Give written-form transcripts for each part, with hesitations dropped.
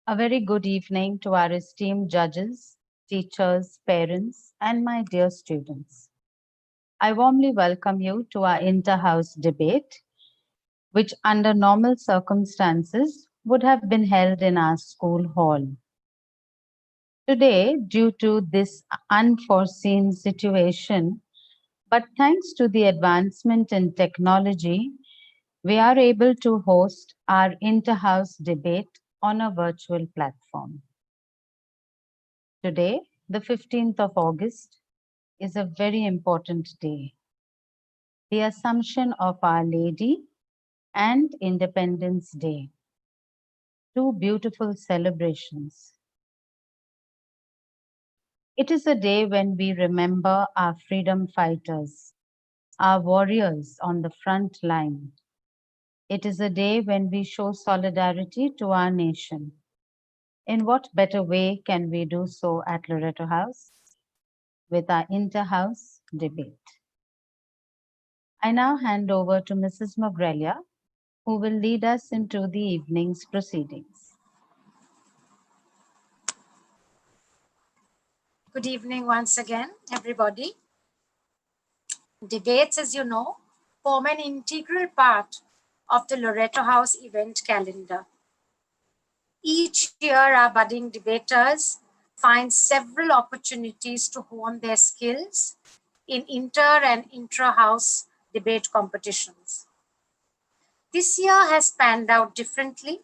A very good evening to our esteemed judges, teachers, parents, and my dear students. I warmly welcome you to our inter-house debate, which under normal circumstances would have been held in our school hall. Today, due to this unforeseen situation, but thanks to the advancement in technology, we are able to host our inter-house debate on a virtual platform. Today, the 15th of August, is a very important day. The Assumption of Our Lady and Independence Day. Two beautiful celebrations. It is a day when we remember our freedom fighters, our warriors on the front line. It is a day when we show solidarity to our nation. In what better way can we do so at Loreto House? With our inter-house debate. I now hand over to Mrs. Mogrelia, who will lead us into the evening's proceedings. Good evening once again, everybody. Debates, as you know, form an integral part of the Loreto House event calendar. Each year, our budding debaters find several opportunities to hone their skills in inter and intra-house debate competitions. This year has panned out differently,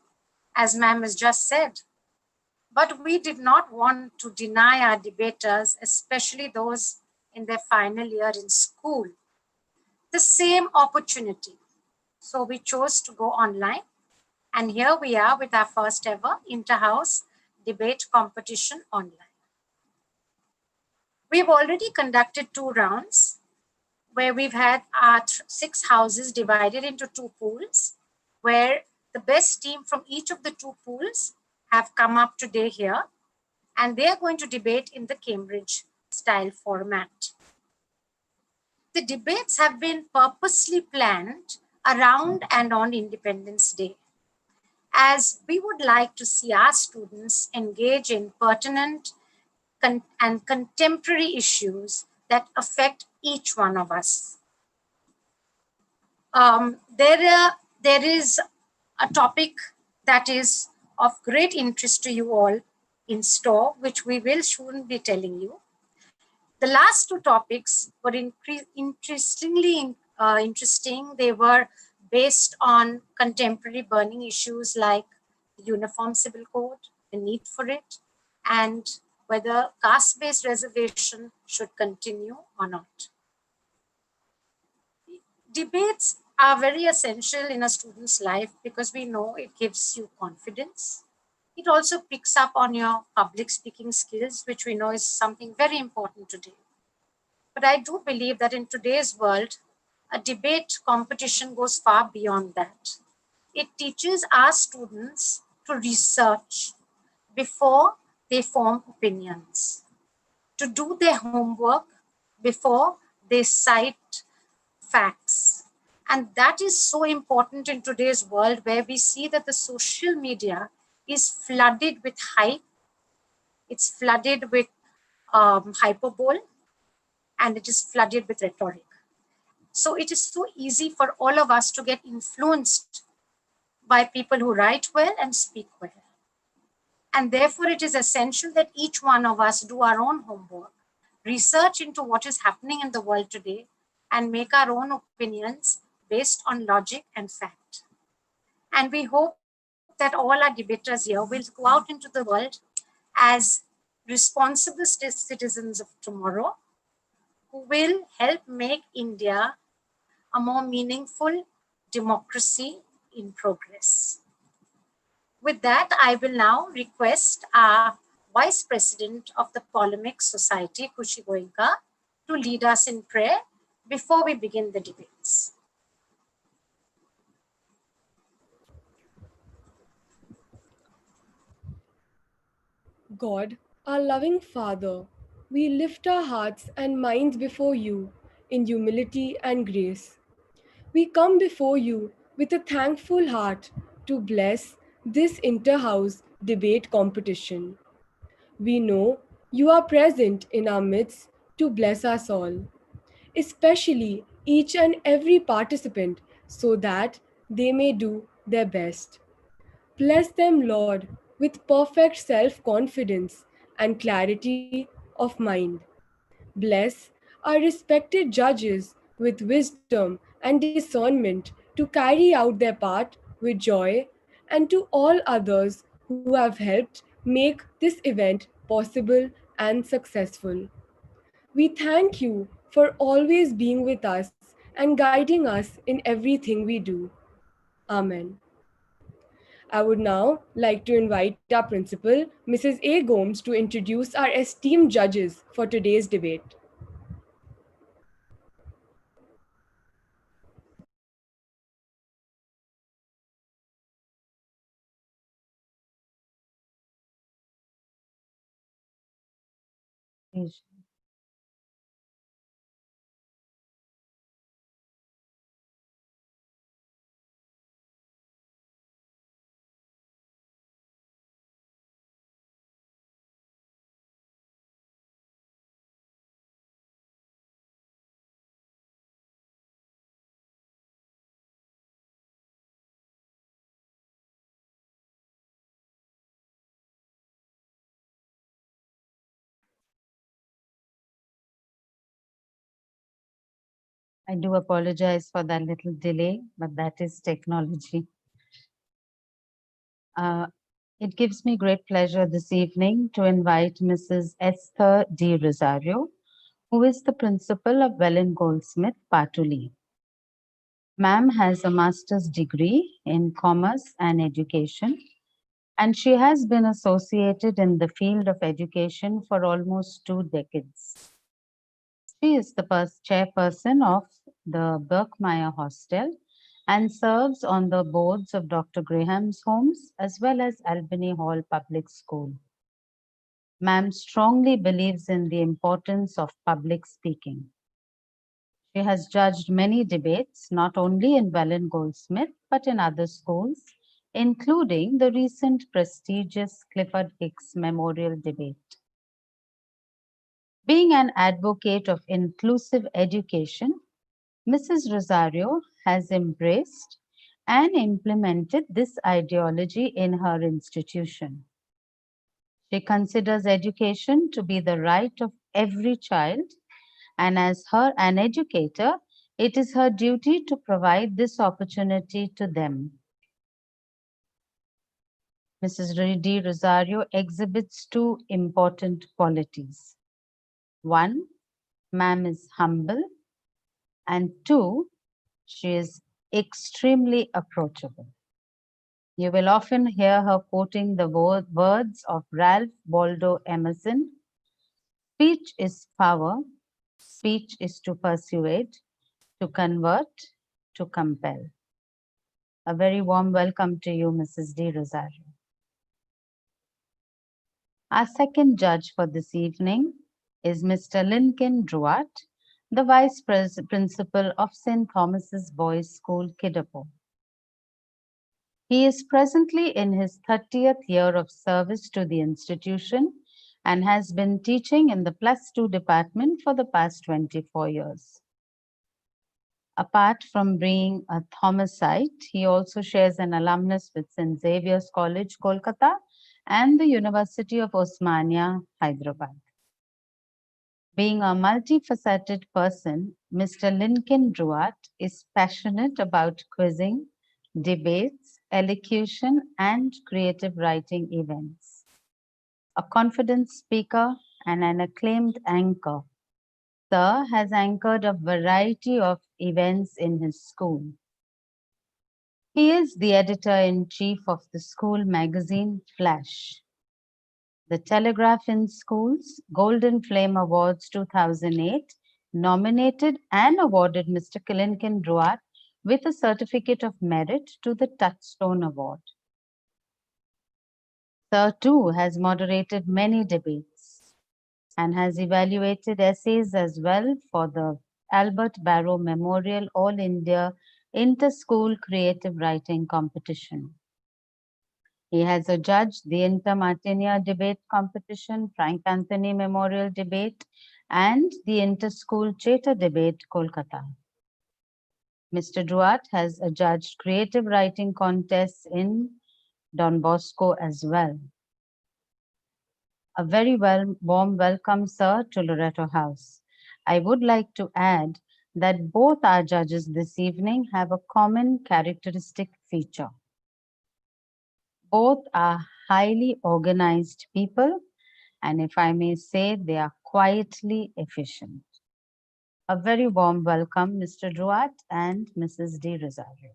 as ma'am has just said. But we did not want to deny our debaters, especially those in their final year in school, the same opportunity. So we chose to go online. And here we are with our first ever inter-house debate competition online. We've already conducted 2 rounds where we've had our 6 houses divided into 2 pools, where the best team from each of the 2 pools have come up today here, and they are going to debate in the Cambridge style format. The debates have been purposely planned around and on Independence Day, as we would like to see our students engage in pertinent and contemporary issues that affect each one of us. There is a topic that is of great interest to you all in store, which we will soon be telling you. The last 2 topics were interesting. They were based on contemporary burning issues like the Uniform Civil Code, the need for it, and whether caste-based reservation should continue or not. Debates are very essential in a student's life because we know it gives you confidence. It also picks up on your public speaking skills, which we know is something very important today. But I do believe that in today's world, a debate competition goes far beyond that. It teaches our students to research before they form opinions, to do their homework before they cite facts. And that is so important in today's world, where we see that the social media is flooded with hype, it's flooded with hyperbole, and it is flooded with rhetoric. So it is so easy for all of us to get influenced by people who write well and speak well. And therefore, it is essential that each one of us do our own homework, research into what is happening in the world today, and make our own opinions based on logic and fact. And we hope that all our debaters here will go out into the world as responsible citizens of tomorrow, who will help make India a more meaningful democracy in progress. With that, I will now request our Vice President of the Polemic Society, Kushi Goenka, to lead us in prayer before we begin the debates. God, our loving Father, we lift our hearts and minds before you in humility and grace. We come before you with a thankful heart to bless this inter-house debate competition. We know you are present in our midst to bless us all, especially each and every participant, so that they may do their best. Bless them, Lord, with perfect self confidence and clarity of mind. Bless our respected judges with wisdom and discernment to carry out their part with joy, and to all others who have helped make this event possible and successful. We thank you for always being with us and guiding us in everything we do. Amen. I would now like to invite our principal, Mrs. A. Gomes, to introduce our esteemed judges for today's debate. Please. I do apologize for that little delay, but that is technology. Uh, it gives me great pleasure this evening to invite Mrs. Esther D. Rosario, who is the principal of Welland Goldsmith, Patuli. Ma'am has a master's degree in commerce and education, and she has been associated in the field of education for almost 2 decades. She is the chairperson of the Berkmeyer Hostel and serves on the boards of Dr. Graham's Homes as well as Albany Hall Public School. Ma'am strongly believes in the importance of public speaking. She has judged many debates, not only in Welland Goldsmith, but in other schools, including the recent prestigious Clifford Hicks Memorial Debate. Being an advocate of inclusive education, Mrs. Rosario has embraced and implemented this ideology in her institution. She considers education to be the right of every child, and as an educator, it is her duty to provide this opportunity to them. Mrs. D. Rosario exhibits two important qualities. One, ma'am is humble, and two, she is extremely approachable. You will often hear her quoting the words of Ralph Waldo Emerson: speech is power, speech is to persuade, to convert, to compel. A very warm welcome to you, Mrs. D. Rosario. Our second judge for this evening is Mr. Lincoln Druart, the Vice Principal of St. Thomas's Boys' School, Kidappo. He is presently in his 30th year of service to the institution and has been teaching in the +2 department for the past 24 years. Apart from being a Thomasite, he also shares an alumnus with St. Xavier's College, Kolkata, and the University of Osmania, Hyderabad. Being a multifaceted person, Mr. Lincoln Druart is passionate about quizzing, debates, elocution, and creative writing events. A confident speaker and an acclaimed anchor, Sir has anchored a variety of events in his school. He is the editor-in-chief of the school magazine Flash, the Telegraph in Schools Golden Flame Awards 2008 nominated and awarded Mr. Lincoln Druart with a certificate of merit to the Touchstone Award. Sir too has moderated many debates and has evaluated essays as well for the Albert Barrow Memorial All India Inter-School Creative Writing Competition. He has adjudged the Inter Martinia debate competition, Frank Anthony Memorial Debate, and the Inter-School Theatre Debate, Kolkata. Mr. Duat has adjudged creative writing contests in Don Bosco as well. A very warm welcome, sir, to Loreto House. I would like to add that both our judges this evening have a common characteristic feature. Both are highly organized people, and if I may say, they are quietly efficient. A very warm welcome, Mr. Duat and Mrs. D. Rosario.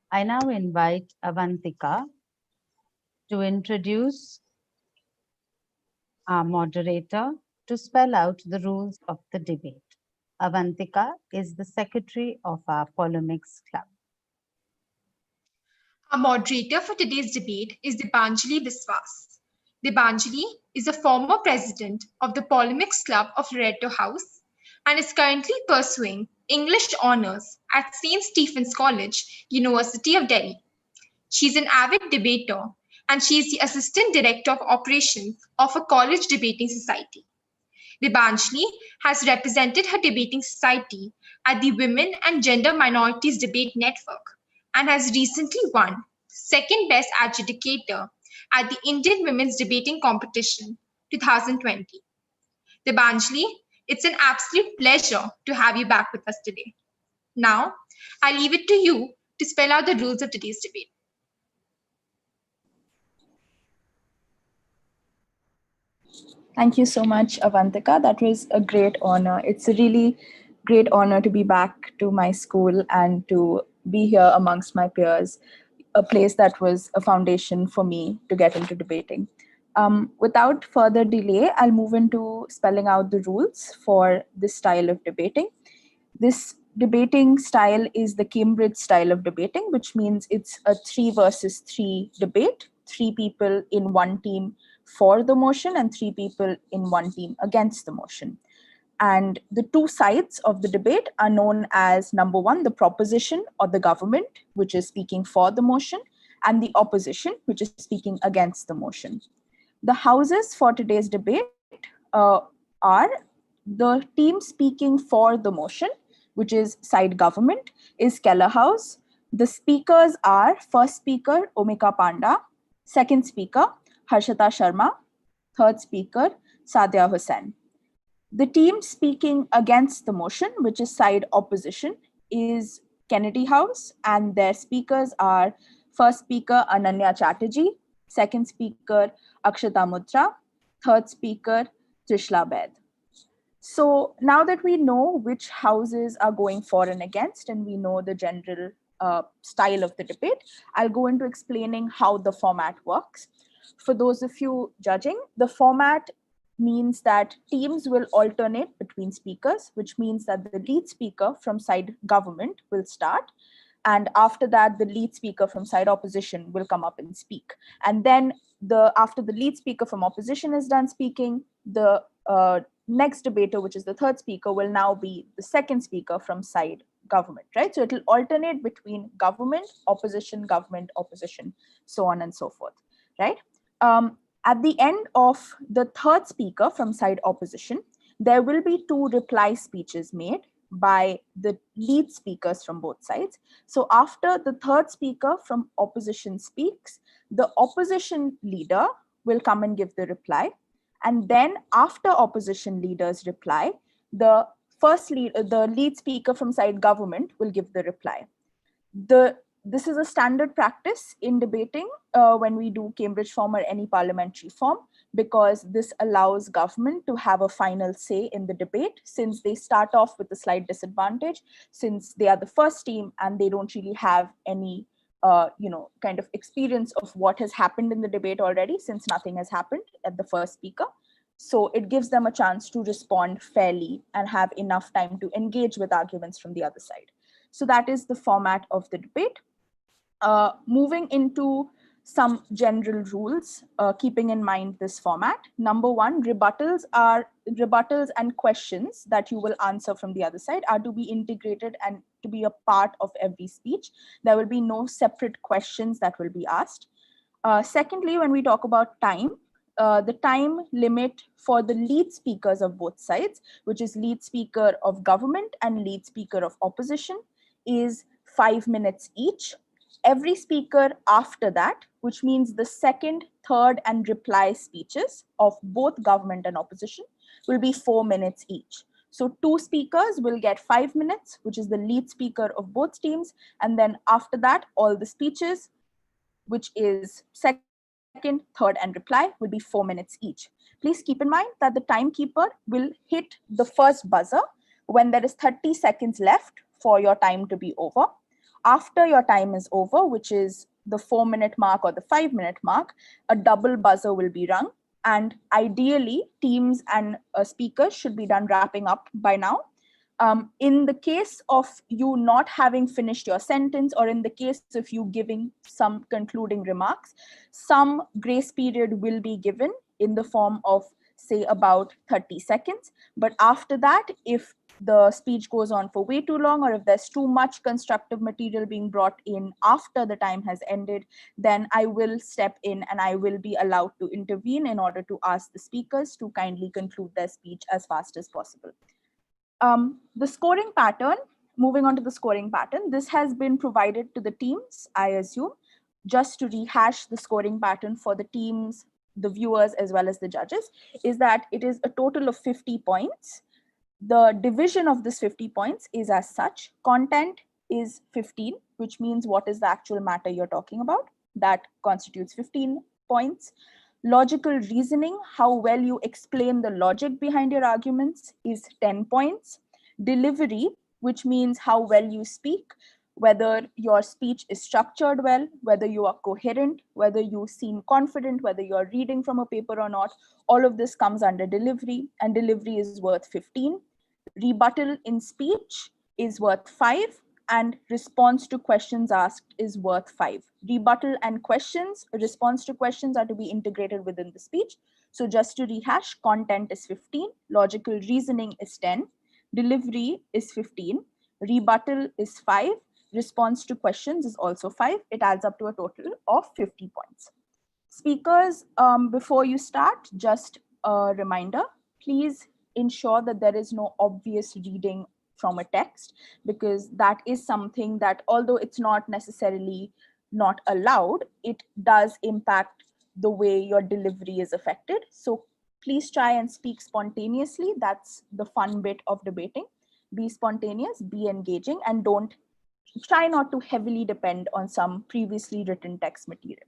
I now invite Avantika to introduce our moderator to spell out the rules of the debate. Avantika is the secretary of our Polemics Club. Our moderator for today's debate is Dipanjali Biswas. Dipanjali is a former president of the Polemics Club of Loreto House and is currently pursuing English honours at St. Stephen's College, University of Delhi. She's an avid debater and she is the Assistant Director of Operations of a college debating society. Dipanjali has represented her debating society at the Women and Gender Minorities Debate Network and has recently won second best adjudicator at the Indian Women's Debating Competition 2020. Dipanjali, it's an absolute pleasure to have you back with us today. Now, I leave it to you to spell out the rules of today's debate. Thank you so much, Avantika. That was a great honor. It's a really great honor to be back to my school and to be here amongst my peers, a place that was a foundation for me to get into debating. Without further delay, I'll move into spelling out the rules for this style of debating. This debating style is the Cambridge style of debating, which means it's a 3 versus 3 debate, 3 people in one team for the motion and 3 people in one team against the motion. And the 2 sides of the debate are known as number 1, the proposition or the government, which is speaking for the motion, and the opposition, which is speaking against the motion. The houses for today's debate are the team speaking for the motion, which is side government, is Keller House. The speakers are first speaker, Omika Panda, second speaker, Harshita Sharma, third speaker, Sadia Hussain. The team speaking against the motion, which is side opposition, is Kennedy House, and their speakers are first speaker, Ananya Chatterjee, second speaker, Akshata Mudra, third speaker, Trishla Bed. So now that we know which houses are going for and against, and we know the general style of the debate, I'll go into explaining how the format works. For those of you judging, the format means that teams will alternate between speakers, which means that the lead speaker from side government will start. And after that, the lead speaker from side opposition will come up and speak. And then after the lead speaker from opposition is done speaking, the next debater, which is the third speaker, will now be the second speaker from side government, right? So it will alternate between government, opposition, so on and so forth, right? At the end of the third speaker from side opposition, there will be 2 reply speeches made by the lead speakers from both sides. So after the third speaker from opposition speaks, the opposition leader will come and give the reply. And then after opposition leaders reply, the lead speaker from side government will give the reply. This is a standard practice in debating when we do Cambridge form or any parliamentary form, because this allows government to have a final say in the debate, since they start off with a slight disadvantage, since they are the first team and they don't really have any kind of experience of what has happened in the debate already, since nothing has happened at the first speaker. So it gives them a chance to respond fairly and have enough time to engage with arguments from the other side. So that is the format of the debate. Moving into some general rules, keeping in mind this format. Number one, rebuttals and questions that you will answer from the other side are to be integrated and to be a part of every speech. There will be no separate questions that will be asked. Secondly, when we talk about time, the time limit for the lead speakers of both sides, which is lead speaker of government and lead speaker of opposition, is 5 minutes each. Every speaker after that, which means the second, third, and reply speeches of both government and opposition, will be 4 minutes each. So two speakers will get 5 minutes, which is the lead speaker of both teams. And then after that, all the speeches, which is second, third, and reply, will be 4 minutes each. Please keep in mind that the timekeeper will hit the first buzzer when there is 30 seconds left for your time to be over. After your time is over, which is the 4-minute mark or the 5-minute mark, a double buzzer will be rung. And ideally, teams and speakers should be done wrapping up by now. In the case of you not having finished your sentence, or in the case of you giving some concluding remarks, some grace period will be given in the form of, say, about 30 seconds. But after that, if the speech goes on for way too long, or if there's too much constructive material being brought in after the time has ended, then I will step in and I will be allowed to intervene in order to ask the speakers to kindly conclude their speech as fast as possible. The scoring pattern, moving on to the scoring pattern, this has been provided to the teams, I assume. Just to rehash the scoring pattern for the teams, the viewers, as well as the judges, is that it is a total of 50 points. The division of this 50 points is as such. Content is 15, which means what is the actual matter you're talking about. That constitutes 15 points. Logical reasoning, how well you explain the logic behind your arguments, is 10 points. Delivery, which means how well you speak, whether your speech is structured well, whether you are coherent, whether you seem confident, whether you're reading from a paper or not, all of this comes under delivery, and delivery is worth 15. Rebuttal in speech is worth 5, and response to questions asked is worth 5. Rebuttal and response to questions are to be integrated within the speech. So just to rehash, content is 15, logical reasoning is 10, delivery is 15, rebuttal is 5, response to questions is also 5. It adds up to a total of 50 points. Speakers, before you start, just a reminder, please ensure that there is no obvious reading from a text, because that is something that, although it's not necessarily not allowed, it does impact the way your delivery is affected. So please try and speak spontaneously. That's the fun bit of debating. Be spontaneous, be engaging, and try not to heavily depend on some previously written text material.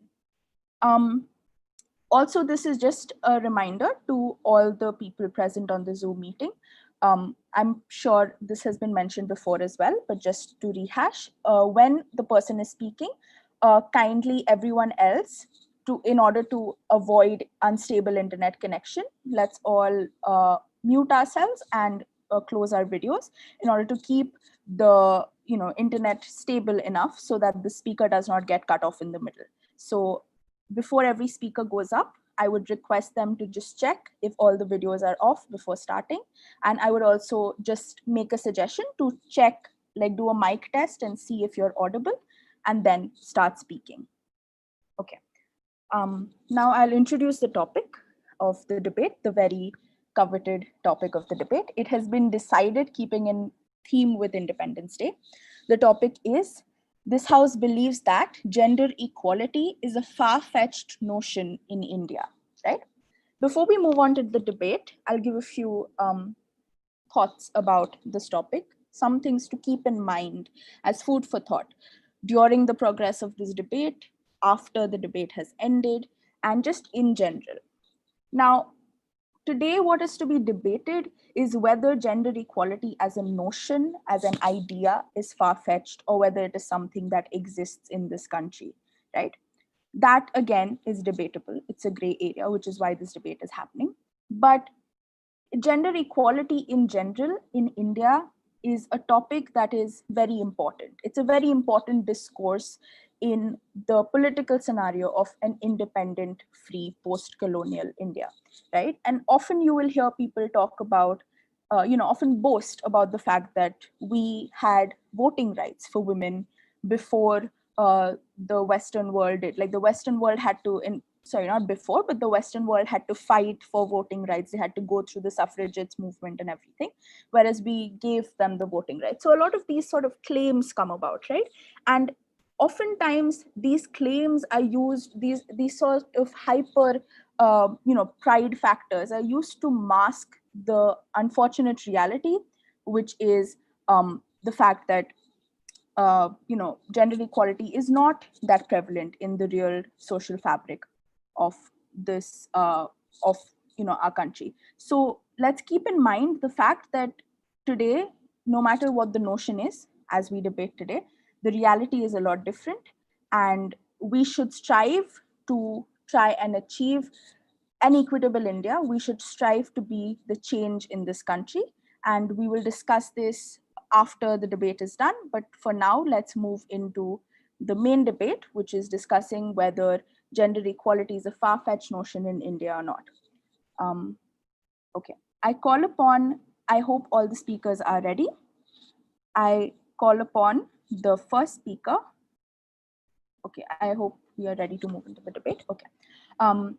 Also, this is just a reminder to all the people present on the Zoom meeting. I'm sure this has been mentioned before as well, but just to rehash, when the person is speaking, kindly everyone else, in order to avoid unstable internet connection, let's all mute ourselves and close our videos in order to keep the internet stable enough so that the speaker does not get cut off in the middle. So before every speaker goes up, I would request them to just check if all the videos are off before starting. And I would also just make a suggestion to check, like do a mic test and see if you're audible, and then start speaking. Okay. Now I'll introduce the topic of the debate, the very coveted topic of the debate. It has been decided keeping in theme with Independence Day. The topic is, this House believes that gender equality is a far-fetched notion in India, right? Before we move on to the debate, I'll give a few thoughts about this topic, some things to keep in mind as food for thought during the progress of this debate, after the debate has ended, and just in general. Now, today, what is to be debated is whether gender equality as a notion, as an idea, is far-fetched, or whether it is something that exists in this country, right? That, again, is debatable. It's a gray area, which is why this debate is happening. But gender equality in general in India is a topic that is very important. It's a very important discourse in the political scenario of an independent, free, post-colonial India, right? And often you will hear people talk about, often boast about the fact that we had voting rights for women before the Western world did. Like the Western world had to, sorry, not before, but the Western world had to fight for voting rights. They had to go through the suffragettes movement and everything, whereas we gave them the voting rights. So a lot of these sort of claims come about, right? And oftentimes these claims are used, these sort of hyper pride factors are used to mask the unfortunate reality, which is the fact that gender equality is not that prevalent in the real social fabric of this of our country. So let's keep in mind the fact that today, no matter what the notion is, as we debate today, the reality is a lot different, and we should strive to try and achieve an equitable India. We should strive to be the change in this country. And we will discuss this after the debate is done. But for now, let's move into the main debate, which is discussing whether gender equality is a far fetched notion in India or not. Um, okay. I hope all the speakers are ready. I call upon the first speaker. Okay, I hope we are ready to move into the debate. Okay.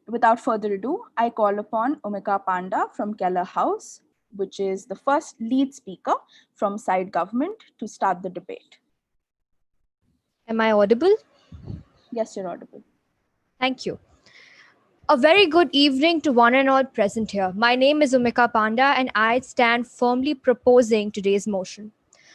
Without further ado, I call upon Omika Panda from Keller House, which is the first lead speaker from side government, to start the debate. Am I audible? Yes, you're audible. Thank you. A very good evening to one and all present here. My name is Umika Panda and I stand firmly proposing today's motion.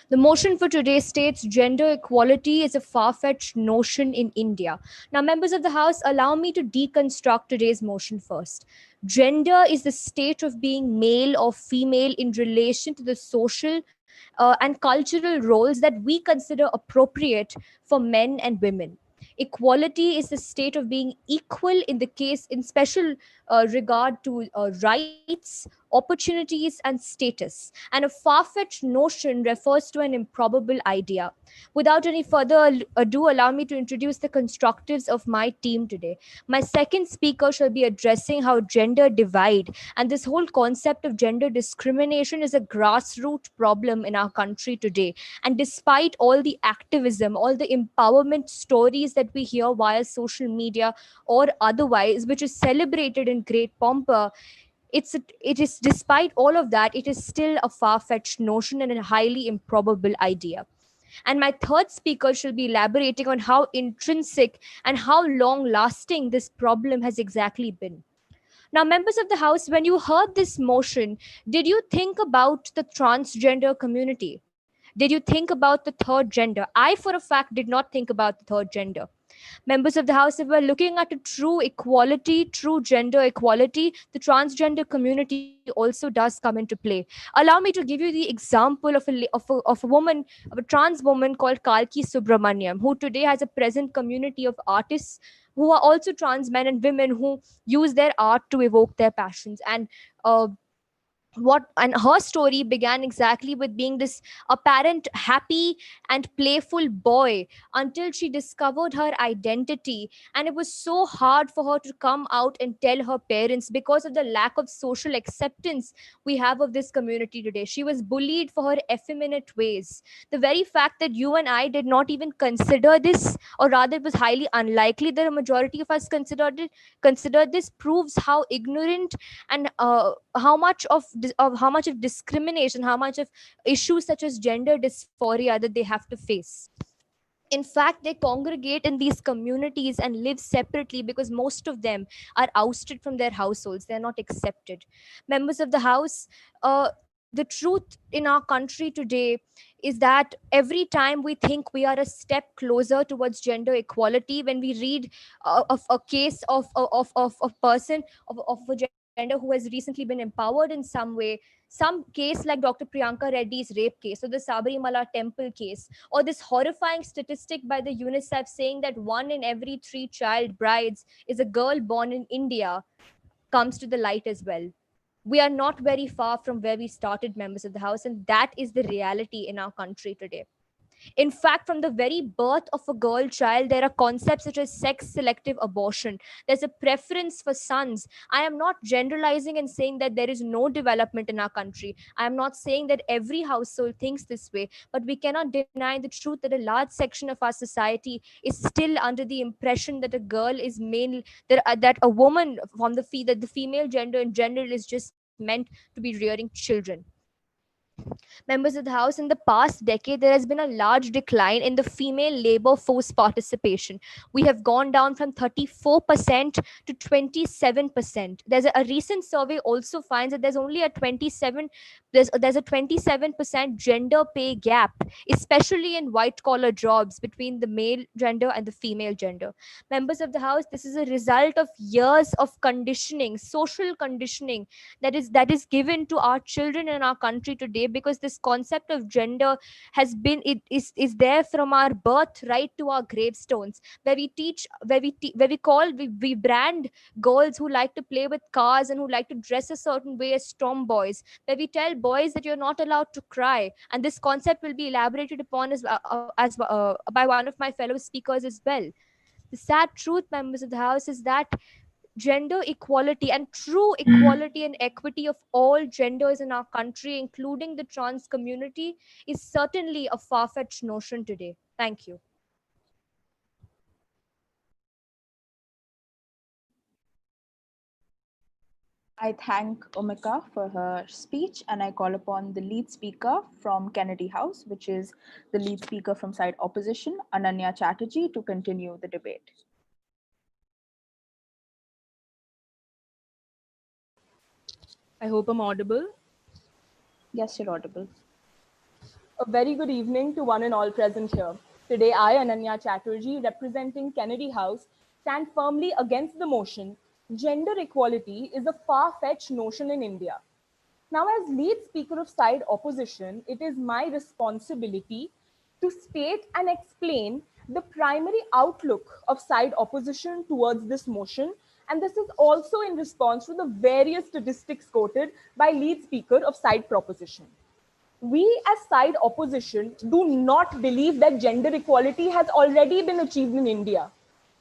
The motion for today states gender equality is a far-fetched notion in India. Now, members of the House, allow me to deconstruct today's motion first. Gender is the state of being male or female in relation to the social and cultural roles that we consider appropriate for men and women. Equality is the state of being equal in the case in special regard to rights, opportunities, and status. And a far-fetched notion refers to an improbable idea. Without any further ado, allow me to introduce the constructives of my team today. My second speaker shall be addressing how gender divide and this whole concept of gender discrimination is a grassroots problem in our country today. And despite all the activism, all the empowerment stories that we hear via social media or otherwise, which is celebrated in great pomp, it is despite all of that, it is still a far-fetched notion and a highly improbable idea. And my third speaker shall be elaborating on how intrinsic and how long lasting this problem has exactly been. Now, members of the House, when you heard this motion, did you think about the transgender community? Did you think about the third gender? I, for a fact, did not think about the third gender. Members of the House, if we're looking at a true equality, true gender equality, the transgender community also does come into play. Allow me to give you the example of a woman, of a trans woman called Kalki Subramaniam, who today has a present community of artists who are also trans men and women who use their art to evoke their passions. And what and her story began exactly with being this apparent happy and playful boy until she discovered her identity, and it was so hard for her to come out and tell her parents because of the lack of social acceptance we have of this community today. She was bullied for her effeminate ways. The very fact that you and I did not even consider this, or rather it was highly unlikely that a majority of us considered this, proves how ignorant and how much of discrimination, how much of issues such as gender dysphoria that they have to face. In fact, they congregate in these communities and live separately because most of them are ousted from their households. They're not accepted. Members of the House, the truth in our country today is that every time we think we are a step closer towards gender equality, when we read of a case of a person of a gender who has recently been empowered in some way, some case like Dr. Priyanka Reddy's rape case or the Sabarimala temple case, or this horrifying statistic by the UNICEF saying that 1 in every 3 child brides is a girl born in India, comes to the light as well. We are not very far from where we started, members of the House, and that is the reality in our country today. In fact, from the very birth of a girl child, there are concepts such as sex selective abortion. There's a preference for sons. I am not generalizing and saying that there is no development in our country. I am not saying that every household thinks this way, but we cannot deny the truth that a large section of our society is still under the impression that a girl is male, that a woman that the female gender in general is just meant to be rearing children. Members of the House, in the past decade, there has been a large decline in the female labor force participation. We have gone down from 34% to 27%. A recent survey also finds that there's only a 27 there's a 27% gender pay gap, especially in white collar jobs between the male gender and the female gender. Members of the House, this is a result of years of conditioning, social conditioning, that is given to our children in our country today, because this concept of gender is there from our birth right to our gravestones, where we teach where we brand girls who like to play with cars and who like to dress a certain way as tomboys, where we tell boys that you're not allowed to cry. And this concept will be elaborated upon by one of my fellow speakers as well. The sad truth, members of the House, is that gender equality and true equality and equity of all genders in our country, including the trans community, is certainly a far-fetched notion today. Thank you. I thank Omika for her speech, and I call upon the lead speaker from Kennedy House, which is the lead speaker from side opposition, Ananya Chatterjee, to continue the debate. I hope I'm audible. Yes, you're audible. A very good evening to one and all present here. Today, I, Ananya Chatterjee, representing Kennedy House, stand firmly against the motion gender equality is a far-fetched notion in India. Now, as lead speaker of side opposition, it is my responsibility to state and explain the primary outlook of side opposition towards this motion. And this is also in response to the various statistics quoted by lead speaker of side proposition. We as side opposition do not believe that gender equality has already been achieved in India.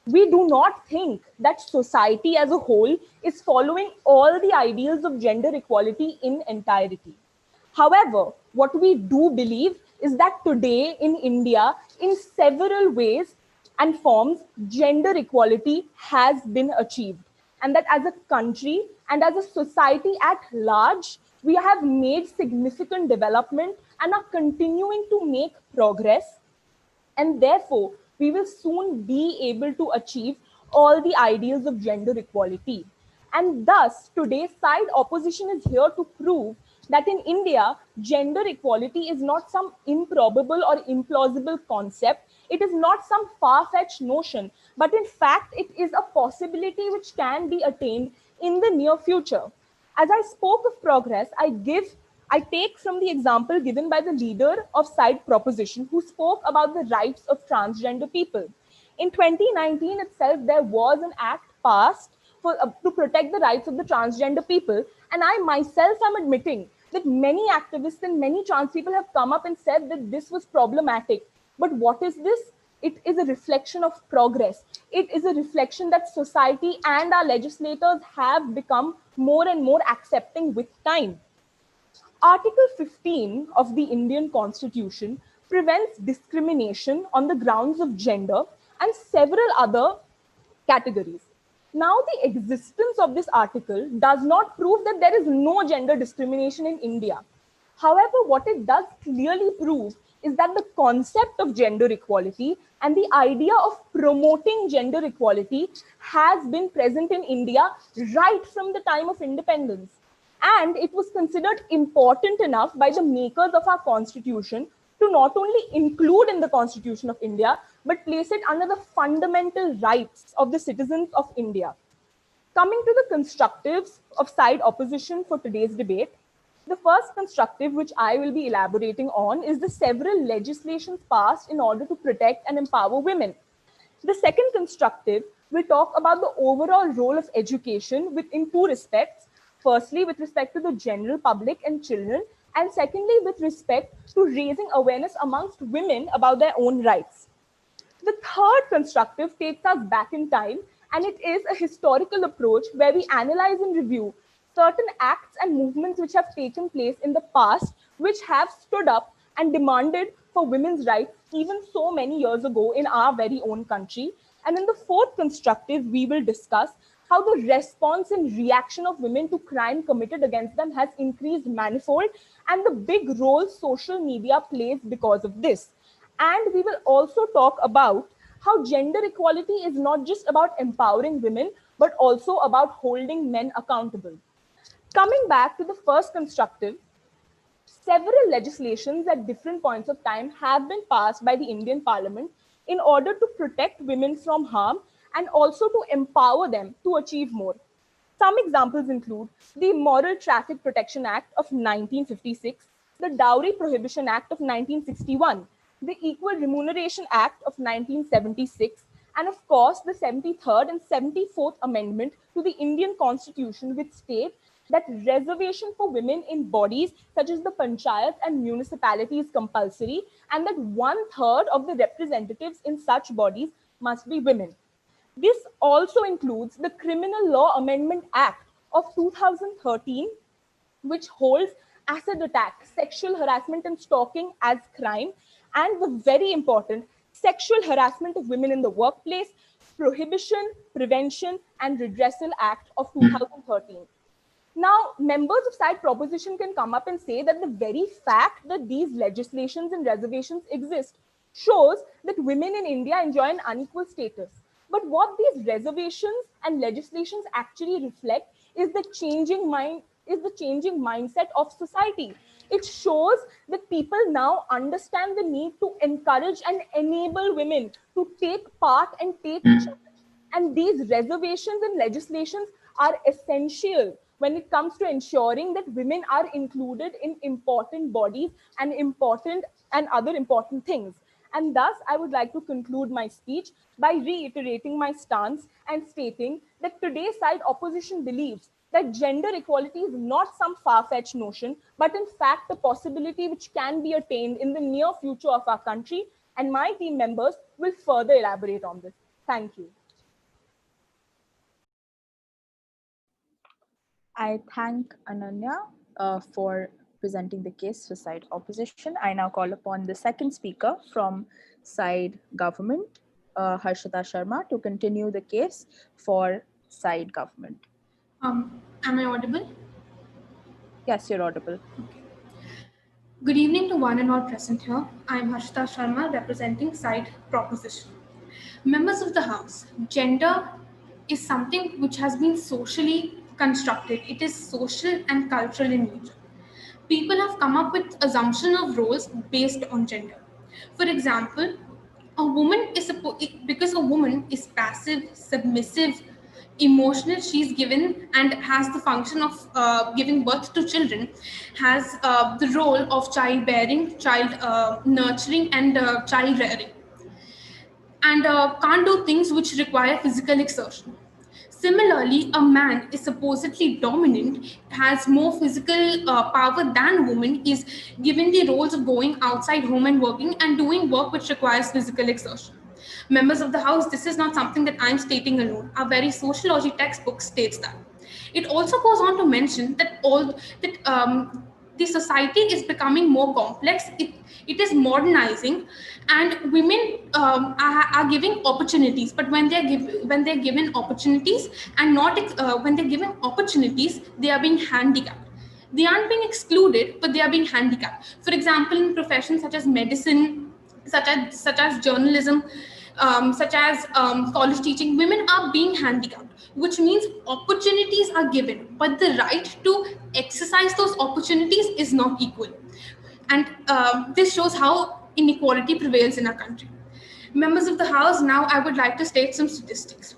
We do not think that society as a whole is following all the ideals of gender equality in entirety. However, what we do believe is that today in India, in several ways and forms, gender equality has been achieved. And that as a country and as a society at large, we have made significant development and are continuing to make progress, and therefore we will soon be able to achieve all the ideals of gender equality. And thus, today's side opposition is here to prove that in India, gender equality is not some improbable or implausible concept. It is not some far-fetched notion, but in fact, it is a possibility which can be attained in the near future. As I spoke of progress, I take from the example given by the leader of side proposition who spoke about the rights of transgender people. In 2019 itself, there was an act passed to protect the rights of the transgender people. And I myself am admitting that many activists and many trans people have come up and said that this was problematic. But what is this? It is a reflection of progress. It is a reflection that society and our legislators have become more and more accepting with time. Article 15 of the Indian Constitution prevents discrimination on the grounds of gender and several other categories. Now, the existence of this article does not prove that there is no gender discrimination in India. However, what it does clearly prove is that the concept of gender equality and the idea of promoting gender equality has been present in India right from the time of independence. And it was considered important enough by the makers of our constitution to not only include in the Constitution of India, but place it under the fundamental rights of the citizens of India. Coming to the constructives of side opposition for today's debate, the first constructive, which I will be elaborating on, is the several legislations passed in order to protect and empower women. The second constructive will talk about the overall role of education in two respects. Firstly, with respect to the general public and children, and secondly, with respect to raising awareness amongst women about their own rights. The third constructive takes us back in time, and it is a historical approach where we analyze and review certain acts and movements which have taken place in the past, which have stood up and demanded for women's rights even so many years ago in our very own country. And in the fourth constructive, we will discuss how the response and reaction of women to crime committed against them has increased manifold, and the big role social media plays because of this. And we will also talk about how gender equality is not just about empowering women, but also about holding men accountable. Coming back to the first constructive, several legislations at different points of time have been passed by the Indian Parliament in order to protect women from harm and also to empower them to achieve more. Some examples include the Moral Traffic Protection Act of 1956, the Dowry Prohibition Act of 1961, the Equal Remuneration Act of 1976, and of course the 73rd and 74th Amendment to the Indian Constitution, which state that reservation for women in bodies such as the panchayat and municipality is compulsory, and that 1/3 of the representatives in such bodies must be women. This also includes the Criminal Law Amendment Act of 2013, which holds acid attack, sexual harassment, and stalking as crime, and the very important Sexual Harassment of Women in the Workplace, Prohibition, Prevention, and Redressal Act of 2013. Now, members of side proposition can come up and say that the very fact that these legislations and reservations exist shows that women in India enjoy an unequal status. But what these reservations and legislations actually reflect is the changing mindset of society. It shows that people now understand the need to encourage and enable women to take part and take charge. And these reservations and legislations are essential when it comes to ensuring that women are included in important bodies and other important things. And thus, I would like to conclude my speech by reiterating my stance and stating that today's side opposition believes that gender equality is not some far-fetched notion, but in fact a possibility which can be attained in the near future of our country. And my team members will further elaborate on this. Thank you. I thank Ananya for presenting the case for side opposition. I now call upon the second speaker from side government, Harshita Sharma, to continue the case for side government. Am I audible? Yes, you're audible. Okay. Good evening to one and all present here. I am Harshita Sharma, representing side proposition. Members of the House, gender is something which has been socially constructed. It is social and cultural in nature. People have come up with assumption of roles based on gender. For example, a woman is because a woman is passive, submissive, emotional, she's given and has the function of giving birth to children, has the role of childbearing, child nurturing, and child rearing, and can't do things which require physical exertion. Similarly, a man is supposedly dominant, has more physical power than woman, is given the roles of going outside home and working and doing work which requires physical exertion. Members of the House, this is not something that I'm stating alone. Our very sociology textbook states that. It also goes on to mention that the society is becoming more complex. It is modernizing, and women are giving opportunities. But when they're given opportunities and not when they're given opportunities, they are being handicapped. They aren't being excluded, but they are being handicapped. For example, in professions such as medicine, such as journalism, such as college teaching, women are being handicapped, which means opportunities are given, but the right to exercise those opportunities is not equal. And this shows how inequality prevails in our country. Members of the House, now I would like to state some statistics.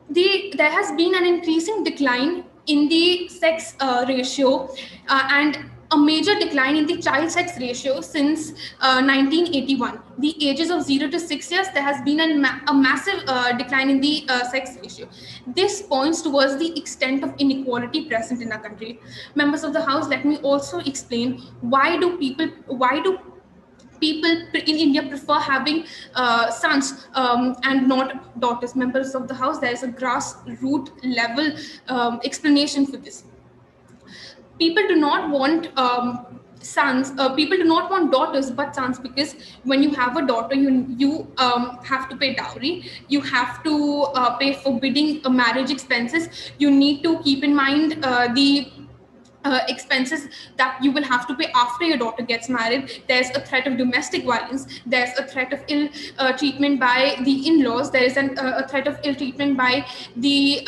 There has been an increasing decline in the sex ratio and a major decline in the child sex ratio since 1981. The ages of 0 to 6 years, there has been a massive decline in the sex ratio. This points towards the extent of inequality present in our country. Members of the House, let me also explain why do people in India prefer having sons and not daughters. Members of the House, there is a grassroots level explanation for this. People do not want sons. People do not want daughters, but sons, because when you have a daughter, you have to pay dowry. You have to pay forbidding marriage expenses. You need to keep in mind the expenses that you will have to pay after your daughter gets married. There's a threat of domestic violence. There's a threat of ill treatment by the in-laws. There is a threat of ill treatment by the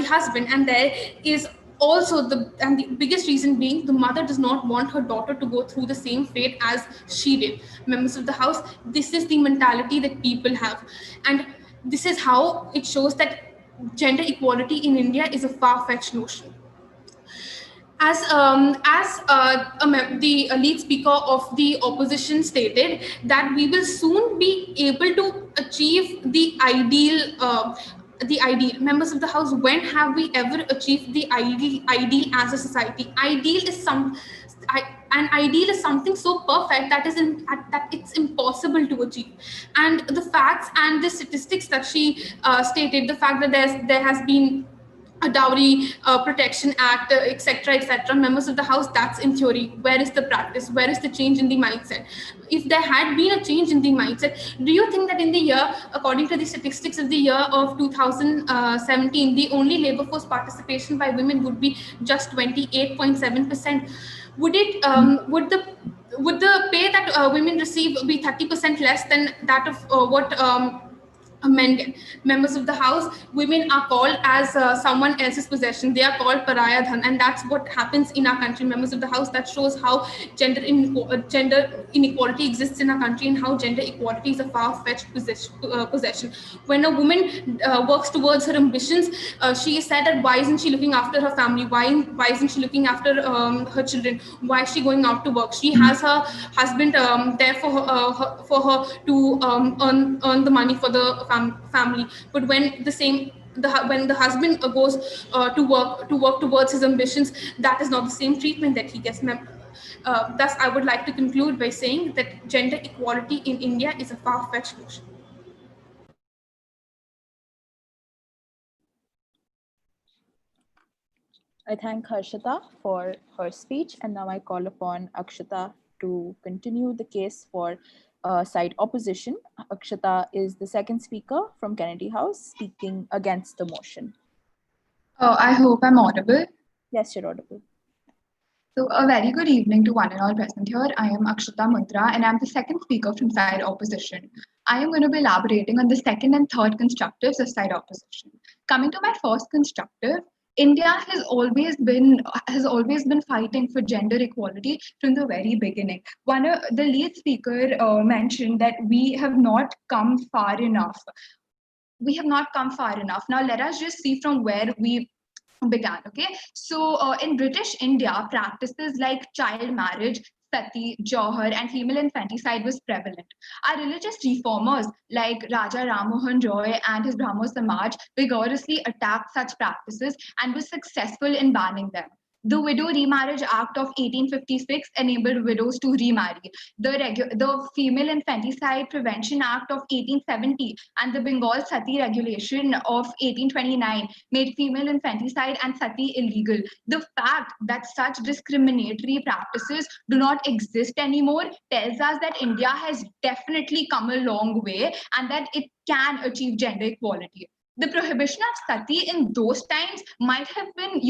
husband, and there is also the biggest reason being the mother does not want her daughter to go through the same fate as she did. Members of the House, this is the mentality that people have, and this is how it shows that gender equality in India is a far-fetched notion. The lead speaker of the opposition stated that we will soon be able to achieve the ideal. Members of the House, when have we ever achieved the ideal as a society? An ideal is something so perfect that that it's impossible to achieve. And the facts and the statistics that she stated, the fact that there has been a dowry protection act, etc., etc. Members of the House, that's in theory. Where is the practice? Where is the change in the mindset? If there had been a change in the mindset, do you think that in the year, according to the statistics of the year of 2017, the only labor force participation by women would be just 28.7%? Would it would the pay that women receive be 30% less than that of what men get? Members of the House, women are called as someone else's possession. They are called pariah dhan, and that's what happens in our country. Members of the House, that shows how gender inequality exists in our country, and how gender equality is a far-fetched possession. When a woman works towards her ambitions, she is said that why isn't she looking after her family? Why isn't she looking after her children? Why is she going out to work? She has her husband there for her to earn the money for the family. But when when the husband goes to work towards his ambitions, that is not the same treatment that he gets. Thus, I would like to conclude by saying that gender equality in India is a far-fetched notion. I thank Harshita for her speech, and now I call upon Akshita to continue the case for side opposition. Akshita is the second speaker from Kennedy House speaking against the motion. I hope I'm audible. Yes, you're audible. So a very good evening to one and all present here. I am Akshita Mundra, and I'm the second speaker from side opposition. I am going to be elaborating on the second and third constructives of side opposition. Coming to my first constructive, India has always been fighting for gender equality from the very beginning. The lead speaker mentioned that we have not come far enough. We have not come far enough. Now let us just see from where we began. Okay, so in British India, practices like child marriage, sati, johar, and female infanticide was prevalent. Our religious reformers like Raja Ram Mohan Roy and his Brahmo Samaj vigorously attacked such practices and was successful in banning them. The Widow Remarriage Act of 1856 enabled widows to remarry. The Female Infanticide Prevention Act of 1870 and the Bengal Sati Regulation of 1829 made female infanticide and sati illegal. The fact that such discriminatory practices do not exist anymore tells us that India has definitely come a long way and that it can achieve gender equality. The prohibition of sati in those times might have been,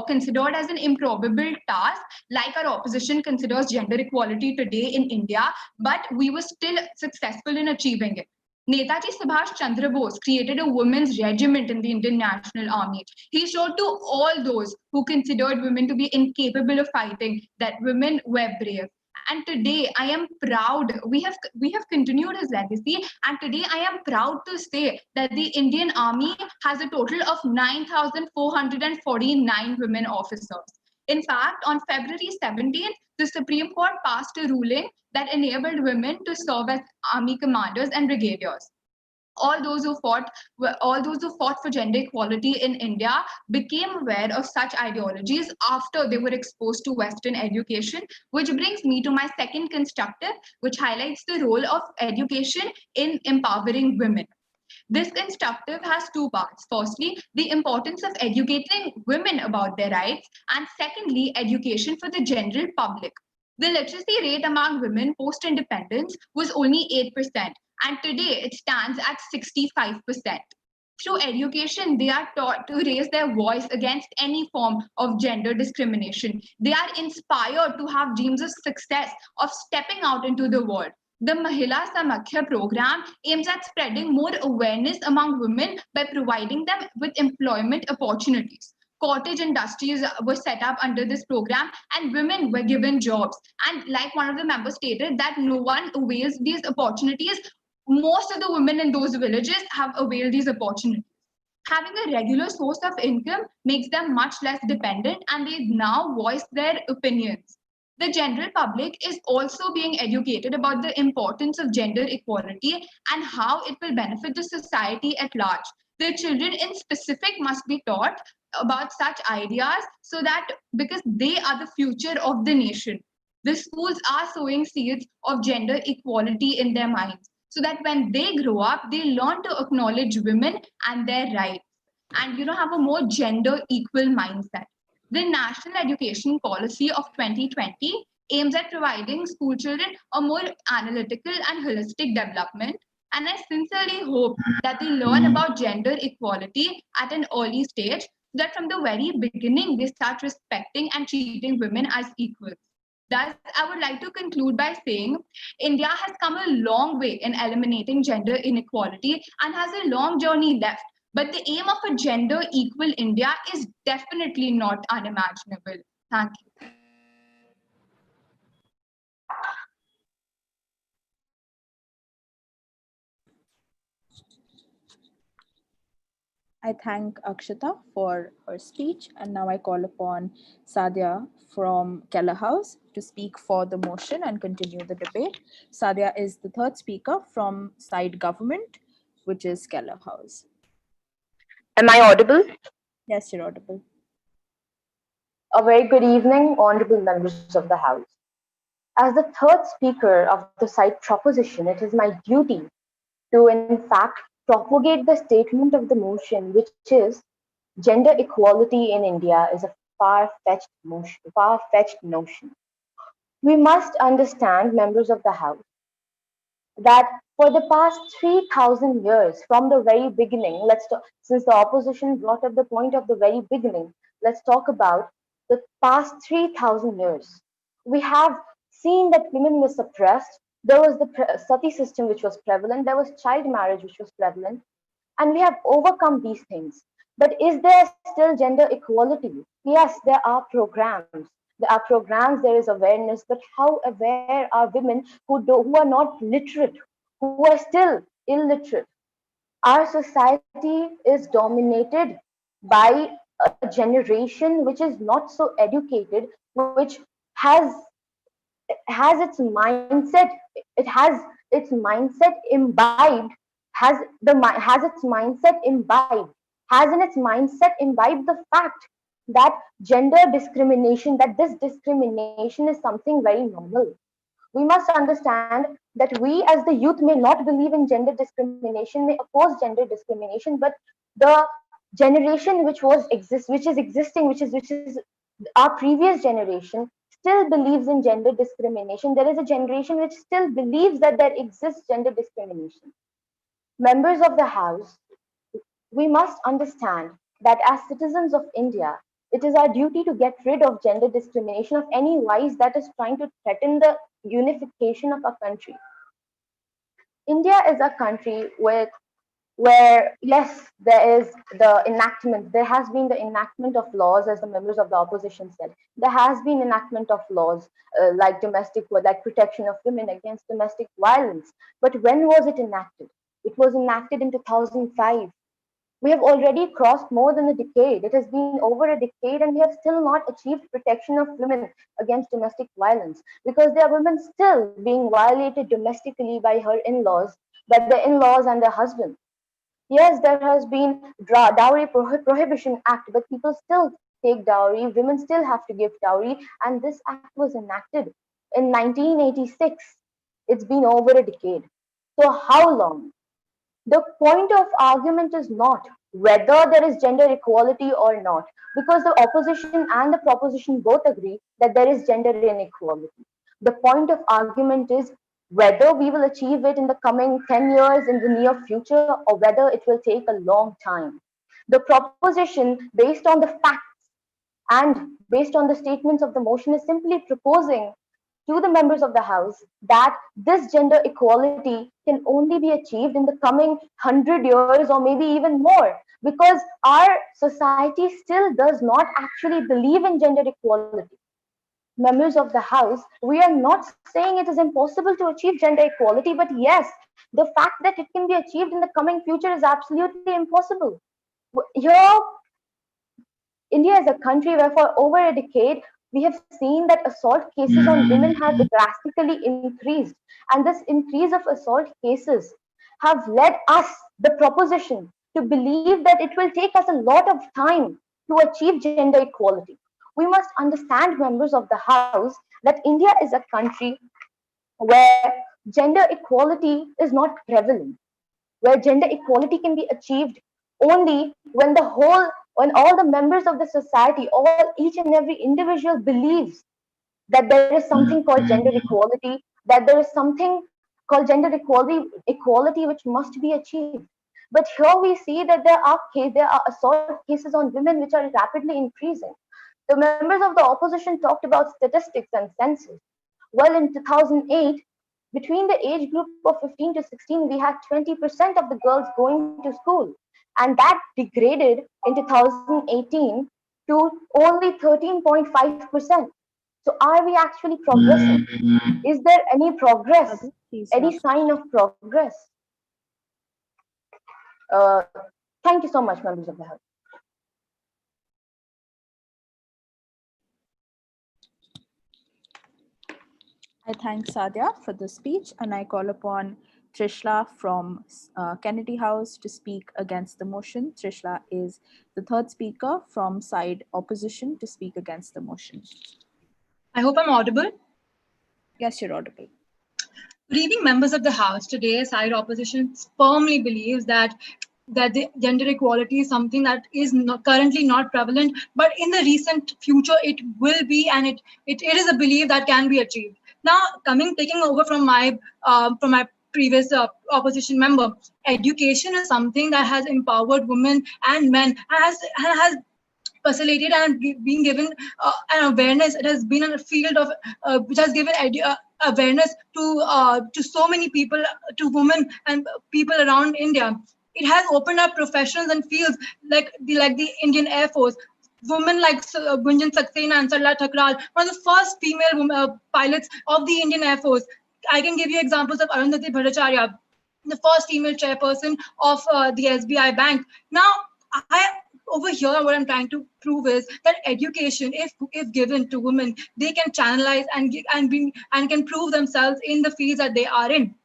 considered as an improbable task, like our opposition considers gender equality today in India, but we were still successful in achieving it. Netaji Subhash Chandra Bose created a women's regiment in the Indian National Army. He showed to all those who considered women to be incapable of fighting that women were brave. And today I am proud. We have continued his legacy, and today I am proud to say that the Indian Army has a total of 9,449 women officers. In fact, on February 17th, the Supreme Court passed a ruling that enabled women to serve as army commanders and brigadiers. All those who fought for gender equality in India became aware of such ideologies after they were exposed to Western education, which brings me to my second constructive, which highlights the role of education in empowering women. This constructive has two parts. Firstly, the importance of educating women about their rights, and secondly, education for the general public. The literacy rate among women post independence was only 8%, and today it stands at 65%. Through education, they are taught to raise their voice against any form of gender discrimination. They are inspired to have dreams of success, of stepping out into the world. The Mahila Samakhya program aims at spreading more awareness among women by providing them with employment opportunities. Cottage industries were set up under this program and women were given jobs. And like one of the members stated, that no one avails these opportunities. Most of the women in those villages have availed these opportunities. Having a regular source of income makes them much less dependent and they now voice their opinions. The general public is also being educated about the importance of gender equality and how it will benefit the society at large. The children in specific must be taught about such ideas so that because they are the future of the nation. The schools are sowing seeds of gender equality in their minds so that when they grow up, they learn to acknowledge women and their rights and have a more gender equal mindset. The National Education Policy of 2020 aims at providing school children a more analytical and holistic development. And I sincerely hope that they learn about gender equality at an early stage so that from the very beginning they start respecting and treating women as equals. Thus, I would like to conclude by saying India has come a long way in eliminating gender inequality and has a long journey left. But the aim of a gender equal India is definitely not unimaginable. Thank you. I thank Akshita for her speech, and now I call upon Sadia from Keller House to speak for the motion and continue the debate. Sadia is the third speaker from side government, which is Keller House. Am I audible? Yes, you're audible. A very good evening, honorable members of the House. As the third speaker of the side proposition, it is my duty to, in fact, propagate the statement of the motion, which is gender equality in India is a far-fetched notion. We must understand, members of the House, that for the past 3,000 years, from the very beginning, since the opposition brought up the point of the very beginning, let's talk about the past 3,000 years. We have seen that women were suppressed. There was the sati system which was prevalent. There was child marriage which was prevalent. And we have overcome these things. But is there still gender equality? Yes, there are programs. There are programs, there is awareness, but how aware are women who are not literate, who are still illiterate? Our society is dominated by a generation which is not so educated, which has has its mindset imbibed has its mindset imbibed has in its mindset imbibed the fact that gender discrimination, that this discrimination is something very normal. We must understand that we as the youth may not believe in gender discrimination, may oppose gender discrimination, but the generation which is existing, which is our previous generation, still believes in gender discrimination. There is a generation which still believes that there exists gender discrimination. Members of the House, we must understand that as citizens of India, it is our duty to get rid of gender discrimination of any wise that is trying to threaten the unification of our country. India is a country where yes, there has been the enactment of laws, as the members of the opposition said. There has been enactment of laws like protection of women against domestic violence. But when was it enacted? It was enacted in 2005. We have already crossed more than a decade. It has been over a decade, and we have still not achieved protection of women against domestic violence because there are women still being violated domestically by her in laws, by their in laws and their husbands. Yes, there has been dowry prohibition act, but people still take dowry. Women still have to give dowry, and this act was enacted in 1986. It's been over a decade. So how long? The point of argument is not whether there is gender equality or not, because the opposition and the proposition both agree that there is gender inequality. The point of argument is whether we will achieve it in the coming 10 years in the near future or whether it will take a long time. The proposition, based on the facts and based on the statements of the motion, is simply proposing to the members of the House that this gender equality can only be achieved in the coming 100 years or maybe even more, because our society still does not actually believe in gender equality. Members of the House, we are not saying it is impossible to achieve gender equality, but yes, the fact that it can be achieved in the coming future is absolutely impossible. Here, India is a country where for over a decade we have seen that assault cases on women have drastically increased. And this increase of assault cases have led us, the proposition, to believe that it will take us a lot of time to achieve gender equality. We must understand, members of the House, that India is a country where gender equality is not prevalent, where gender equality can be achieved only when all the members of the society, all each and every individual believes that there is something called gender equality, that there is something called equality which must be achieved. But here we see that there are assault cases on women which are rapidly increasing. The members of the opposition talked about statistics and census. Well, in 2008, between the age group of 15 to 16, we had 20% of the girls going to school. And that degraded in 2018 to only 13.5%. So, are we actually progressing? Is there any progress, Abhi, please any wrap. sign of progress? Uh, Thank you so much, members of the House. I thank Sadia for the speech and I call upon Trishla from Kennedy House to speak against the motion. Trishla is the third speaker from side opposition to speak against the motion. I hope I'm audible. Yes, you're audible. Good evening, members of the House. Today, side opposition firmly believes that the gender equality is something that is currently not prevalent, but in the recent future it will be, and it is a belief that can be achieved. Now, taking over from my previous opposition member, education is something that has empowered women and men, has facilitated and being given an awareness. It has been a field of which has given awareness to so many people, to women and people around India. It has opened up professions and fields like the Indian Air Force. Women like Gunjan Saxena and Sarla Thakral, one of the first female pilots of the Indian Air Force. I can give you examples of Arundhati Bhattacharya, the first female chairperson of the SBI Bank. Now, over here, what I'm trying to prove is that education, if given to women, they can channelize and can prove themselves in the fields that they are in.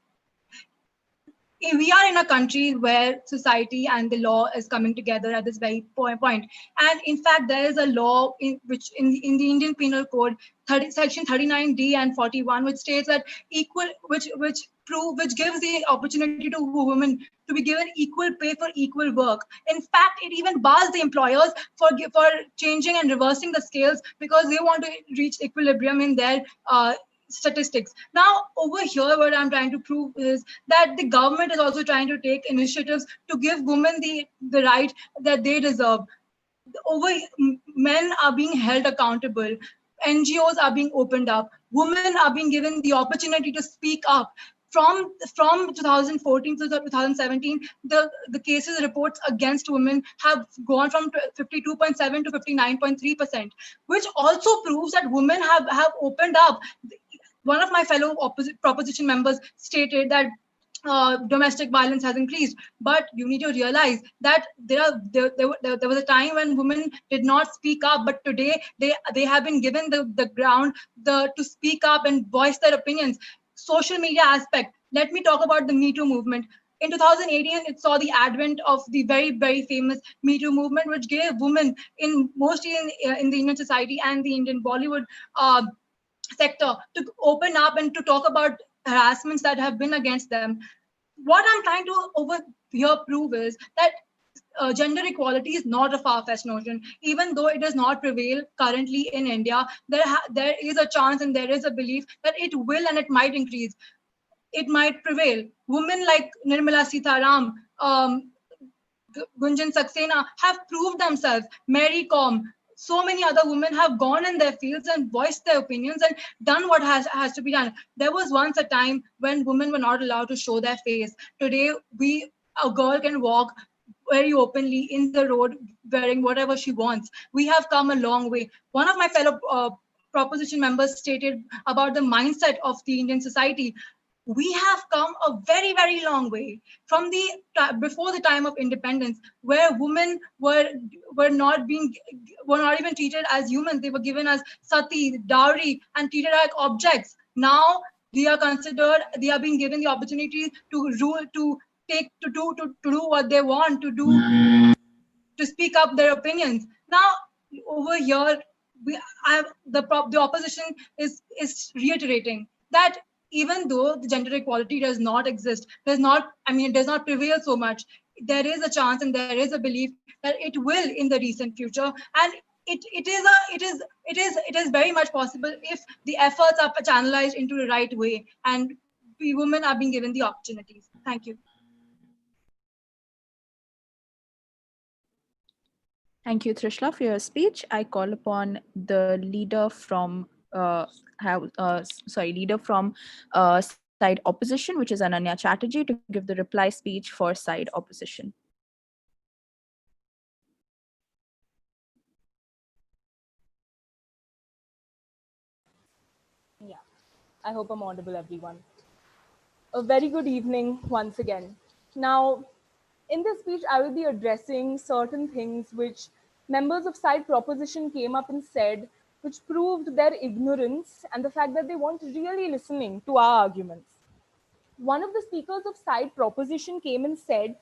We are in a country where society and the law is coming together at this very point. And in fact, there is a law in the Indian Penal Code, section 39D and 41, which states that which gives the opportunity to women to be given equal pay for equal work. In fact, it even bars the employers for changing and reversing the scales because they want to reach equilibrium in their statistics. Now, over here, what I'm trying to prove is that the government is also trying to take initiatives to give women the right that they deserve. Men are being held accountable. NGOs are being opened up. Women are being given the opportunity to speak up. From 2014 to 2017, the cases reports against women have gone from 52.7 to 59.3%, which also proves that women have opened up. One of my fellow proposition members stated that domestic violence has increased. But you need to realize that there was a time when women did not speak up, but today they have been given the ground to speak up and voice their opinions. Social media aspect. Let me talk about the Me Too movement. In 2018, it saw the advent of the very famous Me Too movement, which gave women mostly in the Indian society and the Indian Bollywood uh, sector to open up and to talk about harassments that have been against them. What I'm trying to over here prove is that gender equality is not a far-fetched notion. Even though it does not prevail currently in India, there is a chance and there is a belief that it will and it might increase. It might prevail. Women like Nirmala Sitaram, Gunjan Saxena have proved themselves. Mary Kom, so many other women have gone in their fields and voiced their opinions and done what has to be done. There was once a time when women were not allowed to show their face. Today, a girl can walk very openly in the road wearing whatever she wants. We have come a long way. One of my fellow proposition members stated about the mindset of the Indian society. We have come a very long way from the before the time of independence, where women were not being were not even treated as humans. They were given as sati, dowry, and treated like objects. Now they are being given the opportunity to rule, to do what they want to do, to speak up their opinions. Now, over here, the opposition is reiterating that even though the gender equality does not exist, it does not prevail so much. There is a chance and there is a belief that it will in the recent future, and it is very much possible if the efforts are channelized into the right way and we women are being given the opportunities. Thank you. Thank you, Trishla, for your speech. I call upon the leader from side opposition, which is Ananya Chatterjee, to give the reply speech for side opposition. Yeah, I hope I'm audible, everyone. A very good evening once again. Now, in this speech, I will be addressing certain things which members of side proposition came up and said, which proved their ignorance and the fact that they weren't really listening to our arguments. One of the speakers of side proposition came and said,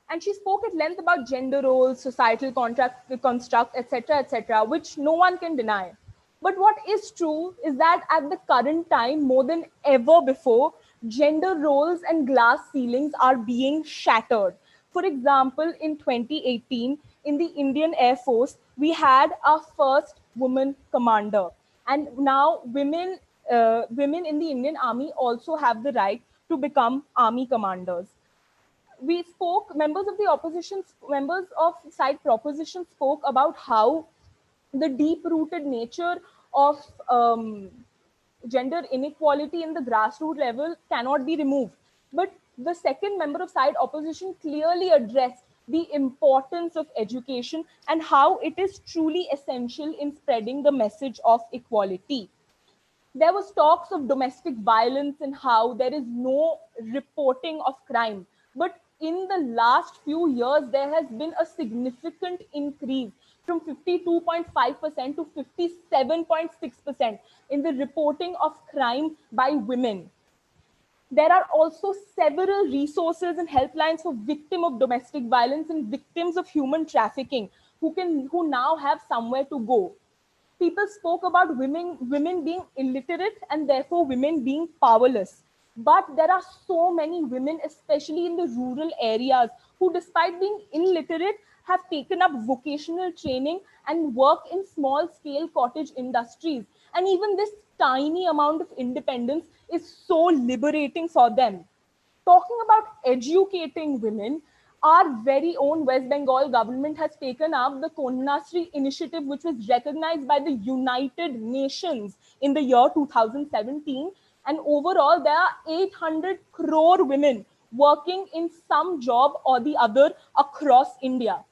and she spoke at length about gender roles, societal construct, etc., which no one can deny. But what is true is that at the current time, more than ever before, gender roles and glass ceilings are being shattered. For example, in 2018, in the Indian Air Force, we had our first woman commander. And now women in the Indian Army also have the right to become army commanders. We spoke, members of side proposition spoke about how the deep rooted nature of gender inequality in the grassroots level cannot be removed. But the second member of side opposition clearly addressed the importance of education and how it is truly essential in spreading the message of equality. There was talks of domestic violence and how there is no reporting of crime. But in the last few years, there has been a significant increase from 52.5% to 57.6% in the reporting of crime by women. There are also several resources and helplines for victims of domestic violence and victims of human trafficking who now have somewhere to go. People spoke about women being illiterate and therefore women being powerless. But there are so many women, especially in the rural areas, who, despite being illiterate, have taken up vocational training and work in small scale cottage industries. And even this tiny amount of independence is so liberating for them. Talking about educating women, our very own West Bengal government has taken up the Konyasri initiative, which was recognized by the United Nations in the year 2017. And overall, there are 800 crore women working in some job or the other across India.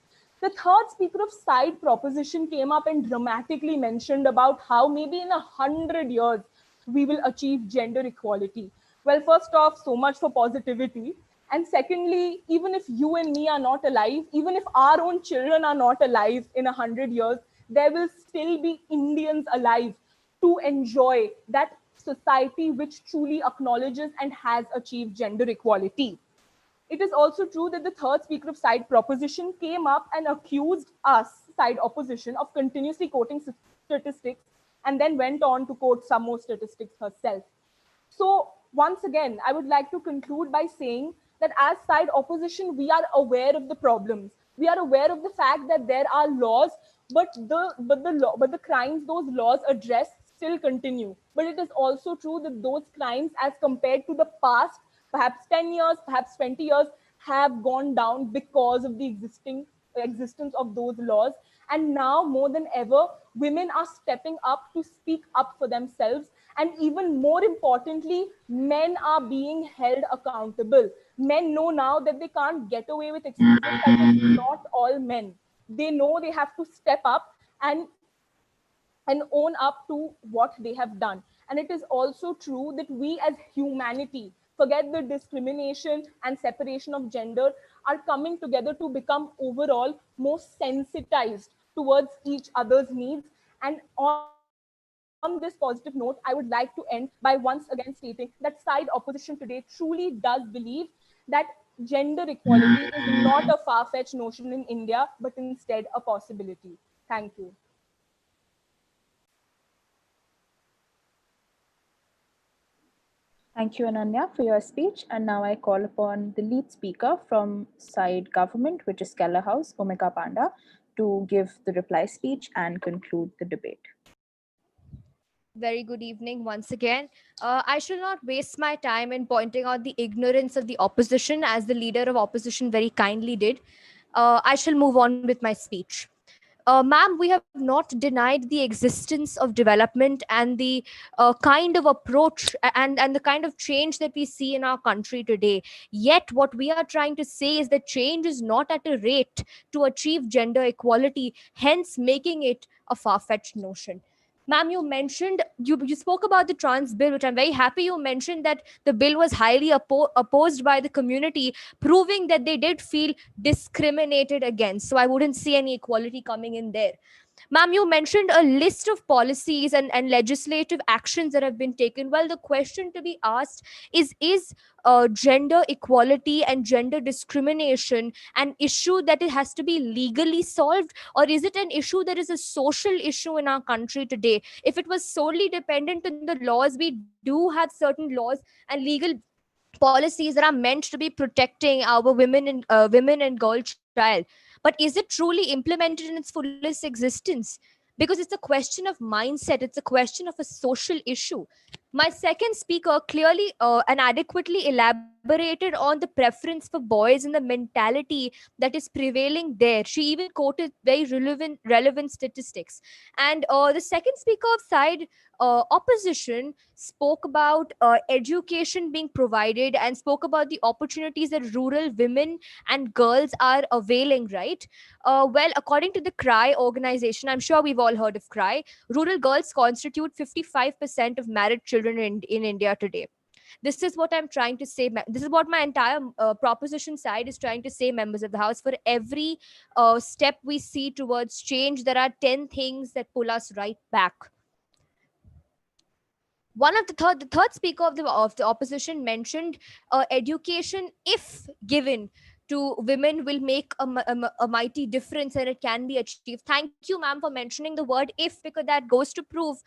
The third speaker of side proposition came up and dramatically mentioned about how maybe in 100 years we will achieve gender equality. Well, first off, so much for positivity. And secondly, even if you and me are not alive, even if our own children are not alive in 100 years, there will still be Indians alive to enjoy that society which truly acknowledges and has achieved gender equality. It is also true that the third speaker of side proposition came up and accused us, side opposition, of continuously quoting statistics and then went on to quote some more statistics herself. So, once again, I would like to conclude by saying that as side opposition, we are aware of the problems. We are aware of the fact that there are laws, but the crimes those laws address still continue. But it is also true that those crimes, as compared to the past, perhaps 10 years, perhaps 20 years, have gone down because of the existence of those laws. And now more than ever, women are stepping up to speak up for themselves. And even more importantly, men are being held accountable. Men know now that they can't get away with excuses, that it's not all men. They know they have to step up and own up to what they have done. And it is also true that we as humanity, forget the discrimination and separation of gender, are coming together to become overall more sensitized towards each other's needs. And on this positive note, I would like to end by once again stating that side opposition today truly does believe that gender equality is not a far-fetched notion in India, but instead a possibility. Thank you. Thank you, Ananya, for your speech. And now I call upon the lead speaker from side government, which is Keller House, Omika Panda, to give the reply speech and conclude the debate. Very good evening once again. I shall not waste my time in pointing out the ignorance of the opposition, as the leader of opposition very kindly did. I shall move on with my speech. Ma'am, we have not denied the existence of development and the kind of approach and the kind of change that we see in our country today. Yet, what we are trying to say is that change is not at a rate to achieve gender equality, hence making it a far fetched notion. Ma'am, you mentioned, you spoke about the trans bill, which I'm very happy you mentioned that the bill was highly opposed by the community, proving that they did feel discriminated against. So I wouldn't see any equality coming in there. Ma'am, you mentioned a list of policies and legislative actions that have been taken. Well, the question to be asked is gender equality and gender discrimination an issue that it has to be legally solved, or is it an issue that is a social issue in our country today? If it was solely dependent on the laws, we do have certain laws and legal policies that are meant to be protecting our women and girl child, but is it truly implemented in its fullest existence? Because it's a question of mindset, it's a question of a social issue. My second speaker clearly and adequately elaborated on the preference for boys and the mentality that is prevailing there. She even quoted very relevant statistics. And the second speaker of side opposition spoke about education being provided and spoke about the opportunities that rural women and girls are availing, right? Well, according to the CRY organization, I'm sure we've all heard of CRY, rural girls constitute 55% of married children in India today. This is what I'm trying to say. This is what my entire proposition side is trying to say, members of the House. For every step we see towards change, there are 10 things that pull us right back. One of the third speaker of the opposition mentioned education, if given to women, will make a mighty difference and it can be achieved. Thank you, ma'am, for mentioning the word if, because that goes to prove,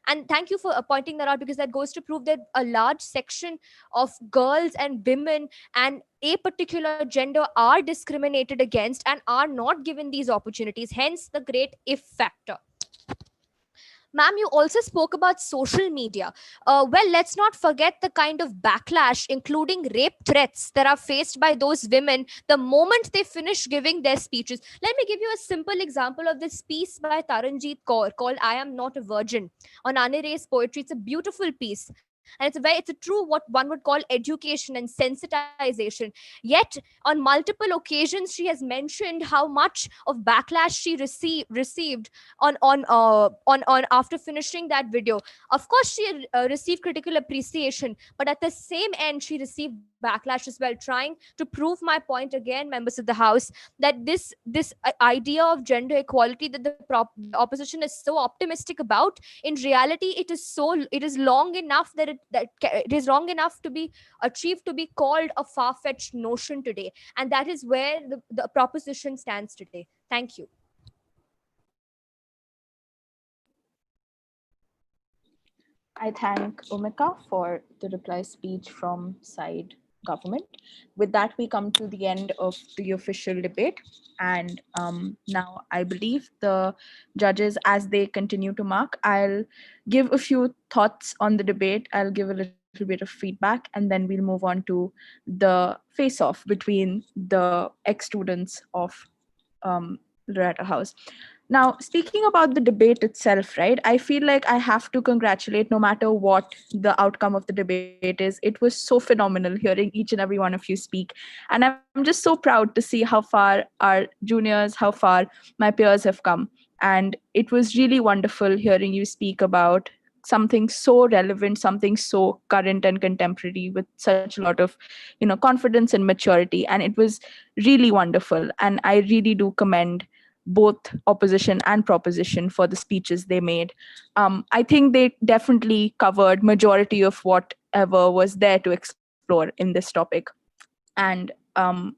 and thank you for pointing that out, because that goes to prove that a large section of girls and women and a particular gender are discriminated against and are not given these opportunities, hence the great if factor. Ma'am, you also spoke about social media. Well, let's not forget the kind of backlash, including rape threats, that are faced by those women the moment they finish giving their speeches. Let me give you a simple example of this piece by Taranjeet Kaur called I Am Not a Virgin on Anne Ray's poetry. It's a beautiful piece. And it's a true, what one would call, education and sensitization. Yet on multiple occasions she has mentioned how much of backlash she received on after finishing that video. Of course she received critical appreciation, but at the same end she received backlash as well, trying to prove my point again, members of the house, that this idea of gender equality that the opposition is so optimistic about, in reality it is long enough it is wrong enough to be achieved to be called a far-fetched notion today. And that is where the proposition stands today. Thank you. I thank Umika for the reply speech from side government. With that, we come to the end of the official debate. And now I believe the judges, as they continue to mark, I'll give a few thoughts on the debate. I'll give a little bit of feedback, and then we'll move on to the face off between the ex students of Loreto House. Now, speaking about the debate itself, right, I feel like I have to congratulate, no matter what the outcome of the debate is. It was so phenomenal hearing each and every one of you speak. And I'm just so proud to see how far our juniors, how far my peers have come. And it was really wonderful hearing you speak about something so relevant, something so current and contemporary, with such a lot of, confidence and maturity. And it was really wonderful. And I really do commend both opposition and proposition for the speeches they made. I think they definitely covered majority of whatever was there to explore in this topic. And I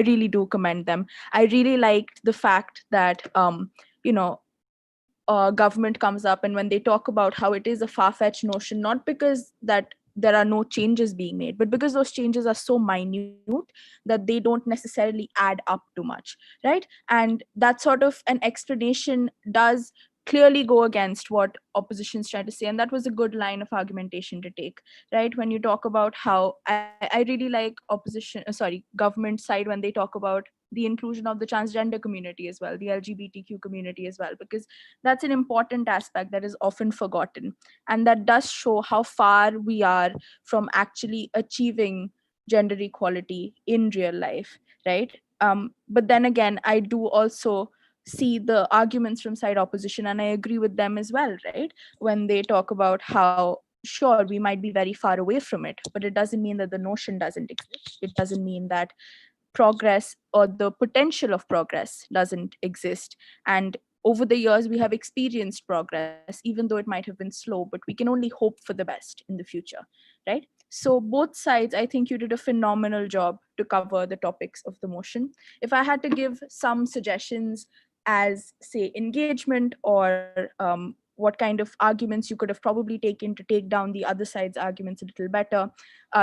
really do commend them. I really liked the fact that government comes up, and when they talk about how it is a far-fetched notion, not because that there are no changes being made, but because those changes are so minute that they don't necessarily add up too much, right? And that sort of an explanation does clearly go against what opposition's trying to say, and that was a good line of argumentation to take, right? When you talk about how I really like opposition government side, when they talk about the inclusion of the transgender community as well, the LGBTQ community as well, because that's an important aspect that is often forgotten. And that does show how far we are from actually achieving gender equality in real life, right? But then again, I do also see the arguments from side opposition, and I agree with them as well, right? When they talk about how, sure, we might be very far away from it, but it doesn't mean that the notion doesn't exist. It doesn't mean that progress or the potential of progress doesn't exist. And over the years, we have experienced progress, even though it might have been slow, but we can only hope for the best in the future, right? So, both sides, I think you did a phenomenal job to cover the topics of the motion. If I had to give some suggestions as, say, engagement, or what kind of arguments you could have probably taken to take down the other side's arguments a little better,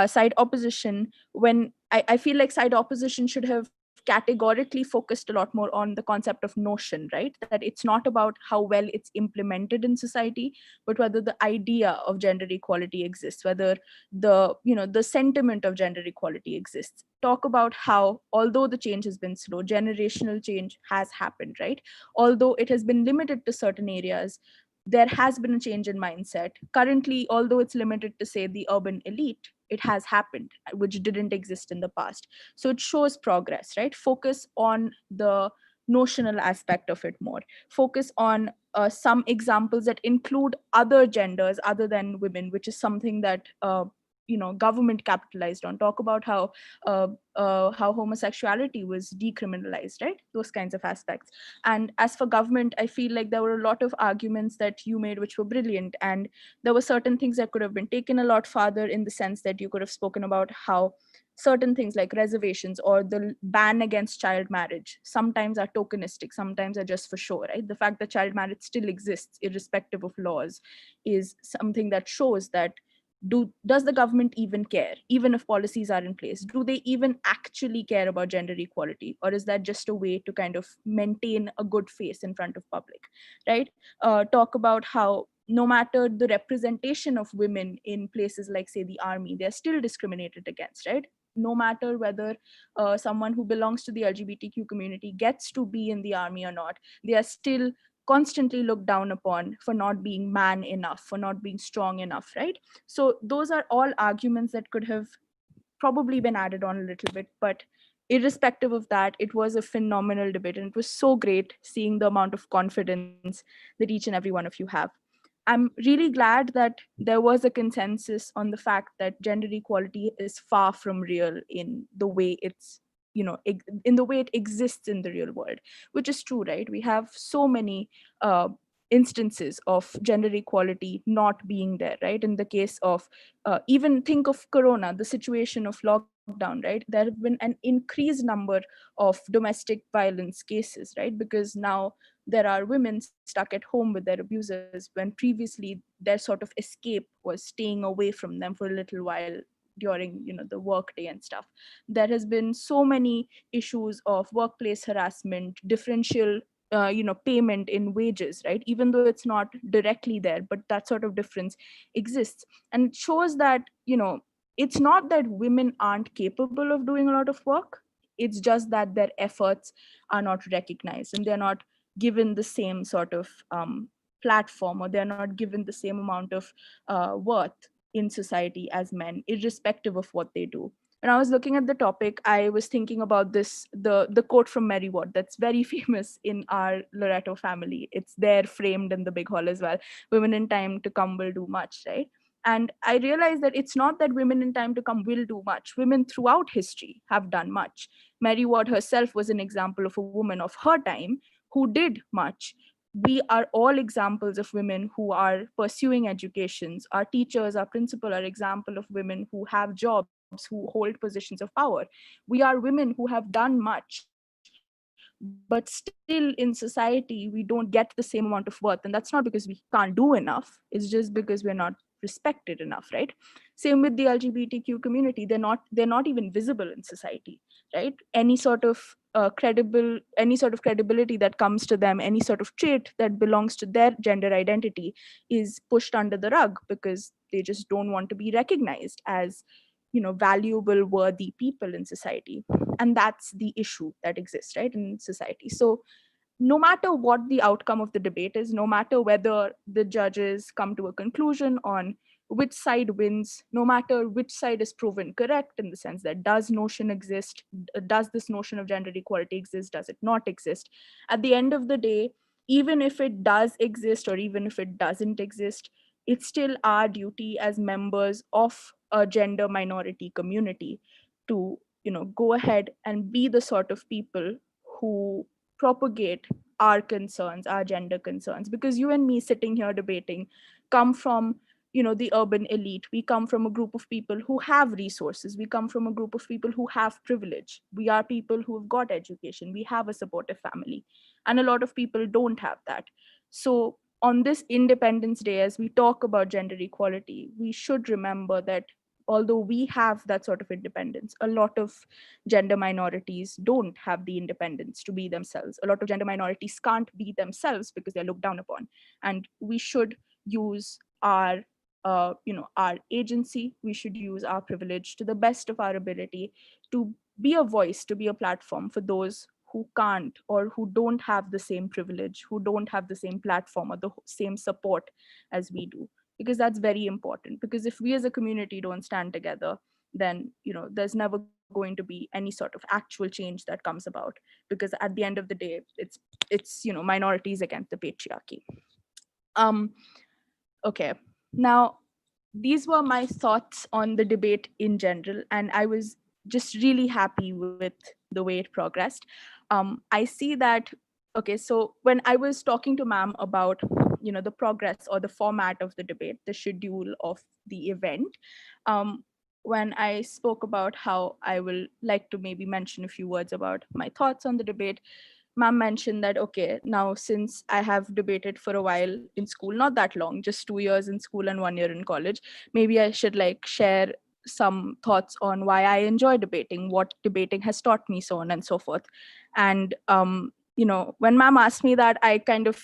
side opposition, when I feel like side opposition should have categorically focused a lot more on the concept of notion, right? That it's not about how well it's implemented in society, but whether the idea of gender equality exists, whether the sentiment of gender equality exists. Talk about how, although the change has been slow, generational change has happened, right? Although it has been limited to certain areas, there has been a change in mindset. Currently, although it's limited to, say, the urban elite, it has happened, which didn't exist in the past. So it shows progress, right? Focus on the notional aspect of it more. Focus on some examples that include other genders other than women, which is something that government capitalized on. Talk about how homosexuality was decriminalized, right? Those kinds of aspects. And as for government, I feel like there were a lot of arguments that you made which were brilliant, and there were certain things that could have been taken a lot farther, in the sense that you could have spoken about how certain things like reservations or the ban against child marriage sometimes are tokenistic, sometimes are just for show, right? The fact that child marriage still exists irrespective of laws is something that shows that does the government even care? Even if policies are in place, do they even actually care about gender equality, or is that just a way to kind of maintain a good face in front of public, right? Talk about how no matter the representation of women in places like, say, the army, they're still discriminated against, right? No matter whether someone who belongs to the LGBTQ community gets to be in the army or not, they are still constantly looked down upon for not being man enough, for not being strong enough, right? So those are all arguments that could have probably been added on a little bit, but irrespective of that, it was a phenomenal debate, and it was so great seeing the amount of confidence that each and every one of you have. I'm really glad that there was a consensus on the fact that gender equality is far from real in the way it's, in the way it exists in the real world, which is true, right? We have so many instances of gender equality not being there, right? In the case of, even think of corona, the situation of lockdown, right? There have been an increased number of domestic violence cases, right? Because now there are women stuck at home with their abusers, when previously their sort of escape was staying away from them for a little while during, the workday and stuff. There has been so many issues of workplace harassment, differential payment in wages, right? Even though it's not directly there, but that sort of difference exists. And it shows that, it's not that women aren't capable of doing a lot of work, it's just that their efforts are not recognized, and they're not given the same sort of platform, or they're not given the same amount of worth in society as men, irrespective of what they do. When I was looking at the topic, I was thinking about this, the quote from Mary Ward that's very famous in our Loreto family. It's there framed in the big hall as well. Women in time to come will do much, right? And I realized that it's not that women in time to come will do much. Women throughout history have done much. Mary Ward herself was an example of a woman of her time who did much. We are all examples of women who are pursuing educations. Our teachers, our principal are example of women who have jobs, who hold positions of power. We are women who have done much, but still in society we don't get the same amount of worth. And that's not because we can't do enough, it's just because we're not respected enough, right? Same with the LGBTQ community. They're not even visible in society, right? Any sort of credibility that comes to them, any sort of trait that belongs to their gender identity is pushed under the rug because they just don't want to be recognized as, valuable, worthy people in society. And that's the issue that exists, right, in society. So no matter what the outcome of the debate is, no matter whether the judges come to a conclusion on which side wins, no matter which side is proven correct, in the sense that does notion exist, does this notion of gender equality exist, does it not exist, at the end of the day, even if it does exist or even if it doesn't exist, it's still our duty as members of a gender minority community to, go ahead and be the sort of people who propagate our concerns, our gender concerns. Because you and me sitting here debating come from, the urban elite. We come from a group of people who have resources. We come from a group of people who have privilege. We are people who have got education. We have a supportive family. And a lot of people don't have that. So on this Independence Day, as we talk about gender equality, we should remember that although we have that sort of independence, a lot of gender minorities don't have the independence to be themselves. A lot of gender minorities can't be themselves because they're looked down upon. And we should use our agency. We should use our privilege to the best of our ability to be a voice, to be a platform for those who can't or who don't have the same privilege, who don't have the same platform or the same support as we do. Because that's very important. Because if we as a community don't stand together, then there's never going to be any sort of actual change that comes about. Because at the end of the day, it's minorities against the patriarchy. um okay, now these were my thoughts on the debate in general, and I was just really happy with the way it progressed. I see that. Okay, so when I was talking to ma'am about the progress or the format of the debate, the schedule of the event, um, when I spoke about how I will like to maybe mention a few words about my thoughts on the debate, ma'am mentioned that, okay, now since I have debated for a while in school, not that long, just 2 years in school and 1 year in college, maybe I should like share some thoughts on why I enjoy debating, what debating has taught me, so on and so forth. And when ma'am asked me that, I kind of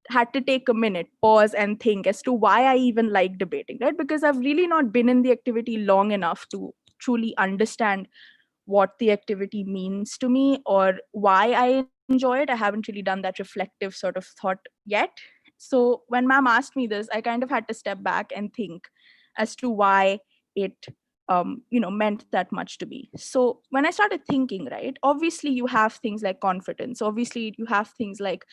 had to take a minute, pause and think as to why I even like debating, right? Because I've really not been in the activity long enough to truly understand what the activity means to me or why I enjoy enjoy it. I haven't really done that reflective sort of thought yet. So when ma'am asked me this, I kind of had to step back and think as to why it meant that much to me. So when I started thinking, right, obviously you have things like confidence, obviously you have things like,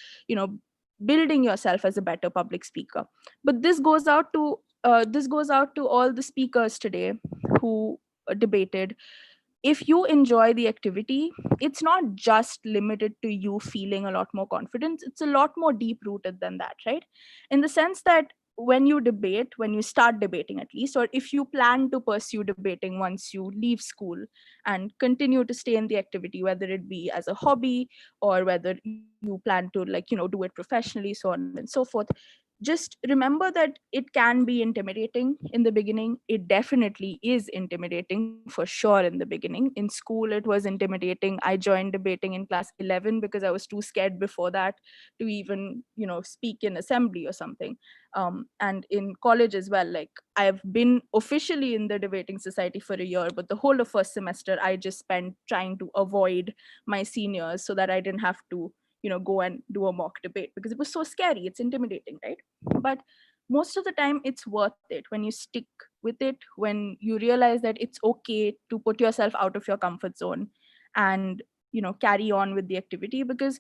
building yourself as a better public speaker. But this goes out to all the speakers today who debated. If you enjoy the activity, it's not just limited to you feeling a lot more confidence. It's a lot more deep rooted than that, right? In the sense that when you debate, when you start debating at least, or if you plan to pursue debating once you leave school and continue to stay in the activity, whether it be as a hobby or whether you plan to do it professionally, so on and so forth, just remember that it can be intimidating in the beginning. It definitely is intimidating for sure in the beginning. In school it was intimidating. I joined debating in class 11 because I was too scared before that to even speak in assembly or something. And in college as well, like, I've been officially in the debating society for a year, but the whole of first semester I just spent trying to avoid my seniors so that I didn't have to go and do a mock debate because it was so scary. It's intimidating, right? But most of the time it's worth it when you stick with it, when you realize that it's okay to put yourself out of your comfort zone and carry on with the activity, because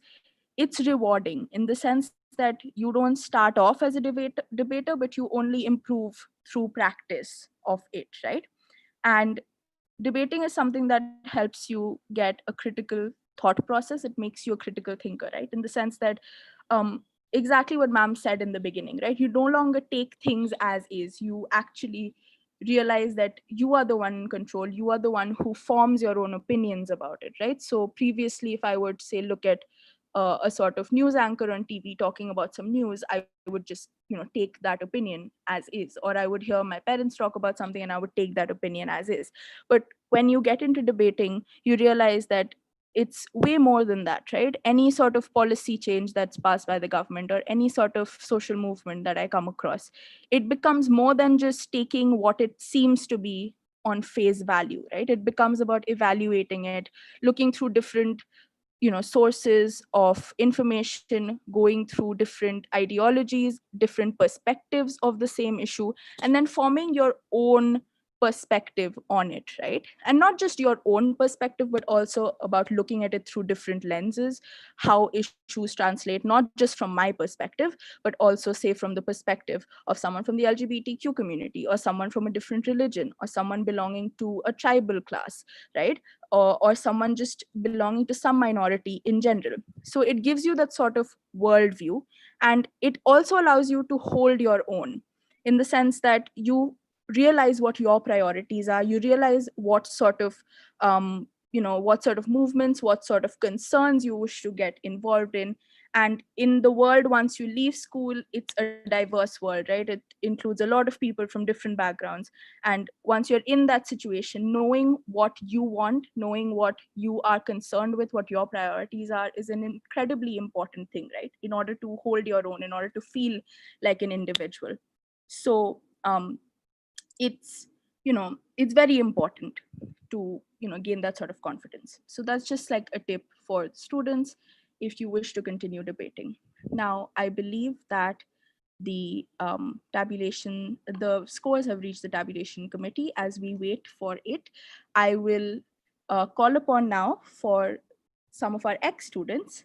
it's rewarding in the sense that you don't start off as a debater, but you only improve through practice of it, right? And debating is something that helps you get a critical thought process. It makes you a critical thinker, right? In the sense that um, exactly what ma'am said in the beginning, right? You no longer take things as is. You actually realize that you are the one in control. You are the one who forms your own opinions about it, right? So previously, if I were to say, look at a sort of news anchor on TV talking about some news, I would just take that opinion as is, or I would hear my parents talk about something and I would take that opinion as is. But when you get into debating, you realize that it's way more than that, right? Any sort of policy change that's passed by the government or any sort of social movement that I come across, it becomes more than just taking what it seems to be on face value, right? It becomes about evaluating it, looking through different sources of information, going through different ideologies, different perspectives of the same issue, and then forming your own perspective on it, right? And not just your own perspective, but also about looking at it through different lenses, how issues translate, not just from my perspective, but also, say, from the perspective of someone from the LGBTQ community, or someone from a different religion, or someone belonging to a tribal class, right? Or someone just belonging to some minority in general. So it gives you that sort of worldview, and it also allows you to hold your own, in the sense that you realize what your priorities are. You realize what sort of movements, what sort of concerns you wish to get involved in. And in the world, once you leave school, it's a diverse world, right? It includes a lot of people from different backgrounds. And once you're in that situation, knowing what you want, knowing what you are concerned with, what your priorities are, is an incredibly important thing, right? In order to hold your own, in order to feel like an individual. So it's very important to gain that sort of confidence. So that's just like a tip for students if you wish to continue debating. Now, I believe that the scores have reached the tabulation committee. As we wait for it, I will call upon now for some of our ex-students,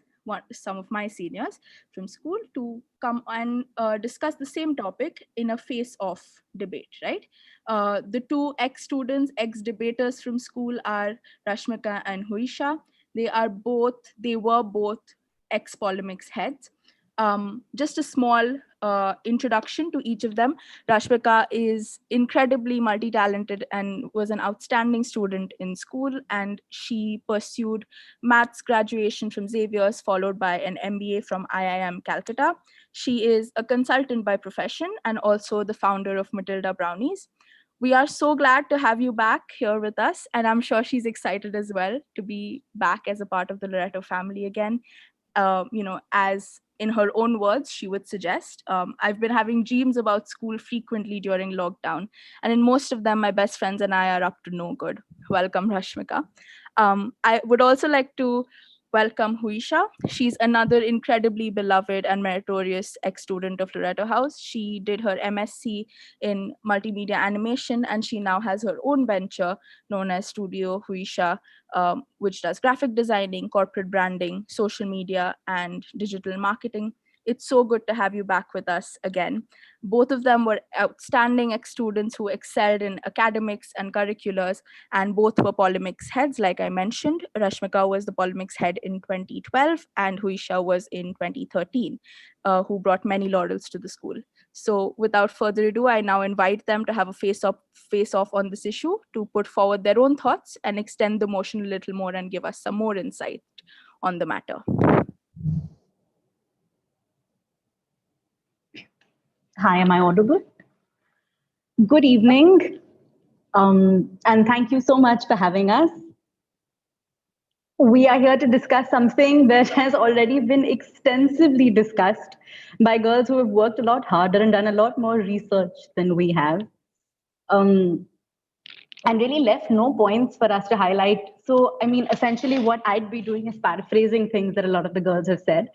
some of my seniors from school, to come and discuss the same topic in a face-off debate, right? The two ex-students, ex-debaters from school are Rashmika and Huisha. They were both ex-polemics heads. Just a small introduction to each of them. Rashmika is incredibly multi-talented and was an outstanding student in school, and she pursued maths graduation from Xavier's, followed by an MBA from IIM Calcutta. She is a consultant by profession and also the founder of Matilda Brownies. We are so glad to have you back here with us, and I'm sure she's excited as well to be back as a part of the Loreto family again. As in her own words, she would suggest, I've been having dreams about school frequently during lockdown, and in most of them, my best friends and I are up to no good. Welcome, Rashmika. I would also like to welcome Huisha. She's another incredibly beloved and meritorious ex-student of Loreto House. She did her MSc in multimedia animation, and she now has her own venture known as Studio Huisha, which does graphic designing, corporate branding, social media, and digital marketing. It's so good to have you back with us again. Both of them were outstanding ex-students who excelled in academics and curriculars, and both were polemics heads, like I mentioned. Rashmika was the polemics head in 2012, and Huisha was in 2013, who brought many laurels to the school. So without further ado, I now invite them to have a face-off on this issue, to put forward their own thoughts and extend the motion a little more and give us some more insight on the matter. Hi, am I audible? Good evening, and thank you so much for having us. We are here to discuss something that has already been extensively discussed by girls who have worked a lot harder and done a lot more research than we have, and really left no points for us to highlight. So, I mean, essentially what I'd be doing is paraphrasing things that a lot of the girls have said.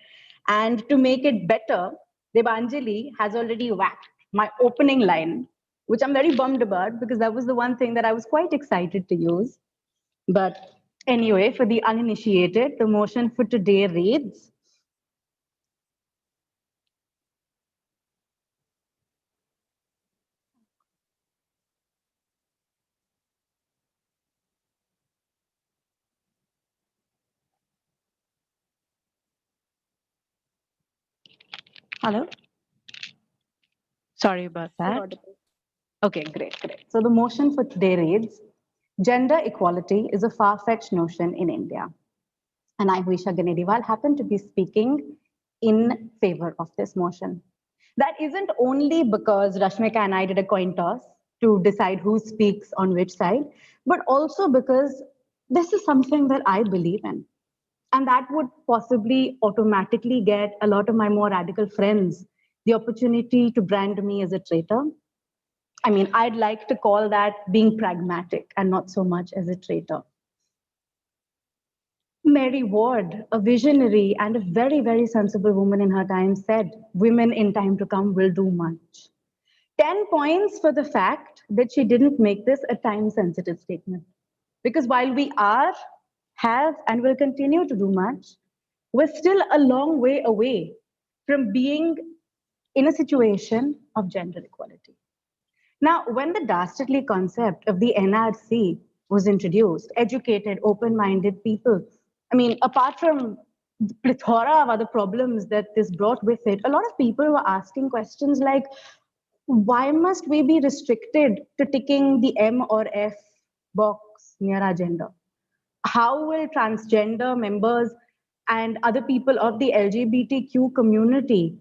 And to make it better, Debanjali has already whacked my opening line, which I'm very bummed about because that was the one thing that I was quite excited to use. But anyway, for the uninitiated, the motion for today reads, hello? Sorry about that. Okay, great. So the motion for today reads, gender equality is a far-fetched notion in India. And I, Huisha Ganediwal, happen to be speaking in favor of this motion. That isn't only because Rashmika and I did a coin toss to decide who speaks on which side, but also because this is something that I believe in. And that would possibly automatically get a lot of my more radical friends the opportunity to brand me as a traitor. I mean, I'd like to call that being pragmatic and not so much as a traitor. Mary Ward, a visionary and a very, very sensible woman in her time, said, women in time to come will do much. 10 points for the fact that she didn't make this a time-sensitive statement. Because while we are, have, and will continue to do much, we're still a long way away from being in a situation of gender equality. Now, when the dastardly concept of the NRC was introduced, educated, open-minded people, I mean, apart from the plethora of other problems that this brought with it, a lot of people were asking questions like, why must we be restricted to ticking the M or F box near our gender? How will transgender members and other people of the LGBTQ community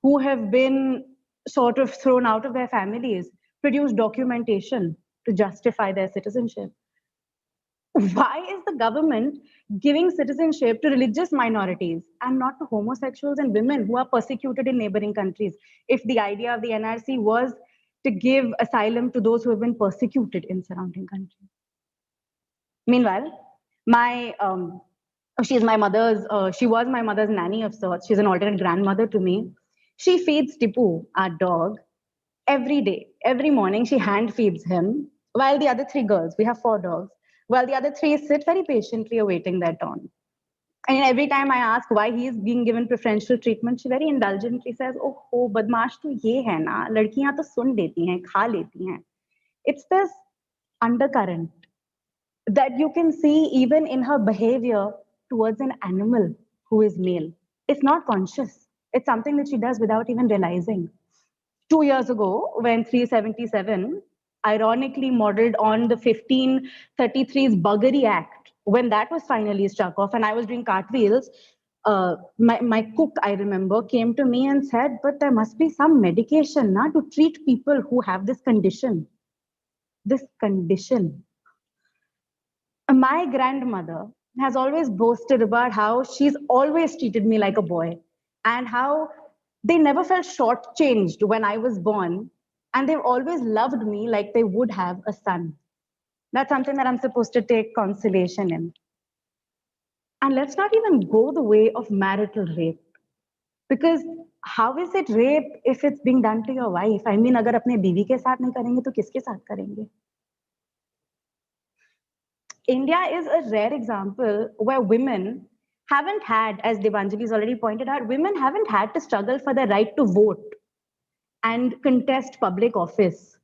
who have been sort of thrown out of their families produce documentation to justify their citizenship? Why is the government giving citizenship to religious minorities and not to homosexuals and women who are persecuted in neighboring countries? If the idea of the NRC was to give asylum to those who have been persecuted in surrounding countries. Meanwhile, she was my mother's nanny of sorts. She's an alternate grandmother to me. She feeds Tipu, our dog, every day. Every morning, she hand feeds him, while the other three girls, we have 4 dogs, while the other 3 sit very patiently awaiting their turn. And every time I ask why he is being given preferential treatment, she very indulgently says, oh, badmash to ye hai na, ladkiyan to sun deti hain, kha leti hain. It's this undercurrent that you can see even in her behavior towards an animal who is male. It's not conscious. It's something that she does without even realizing. 2 years ago, when 377, ironically modeled on the 1533's Buggery Act, when that was finally struck off and I was doing cartwheels, my cook, I remember, came to me and said, but there must be some medication na, to treat people who have this condition. This condition. My grandmother has always boasted about how she's always treated me like a boy and how they never felt shortchanged when I was born, and they've always loved me like they would have a son. That's something that I'm supposed to take consolation in. And let's not even go the way of marital rape. Because how is it rape if it's being done to your wife? I mean, अगर अपने बीवी के साथ नहीं करेंगे तो किसके साथ करेंगे? India is a rare example where women haven't had, as Devanjali's already pointed out, women haven't had to struggle for their right to vote and contest public office.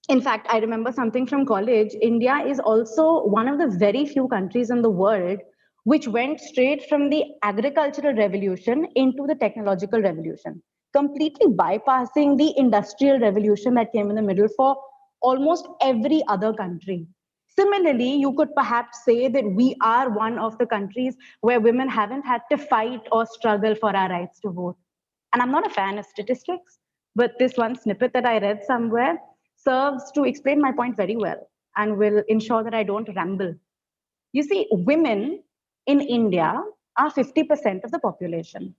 In fact, I remember something from college. India is also one of the very few countries in the world which went straight from the agricultural revolution into the technological revolution, completely bypassing the industrial revolution that came in the middle for almost every other country. Similarly, you could perhaps say that we are one of the countries where women haven't had to fight or struggle for our rights to vote. And I'm not a fan of statistics, but this one snippet that I read somewhere serves to explain my point very well and will ensure that I don't ramble. You see, women in India are 50% of the population,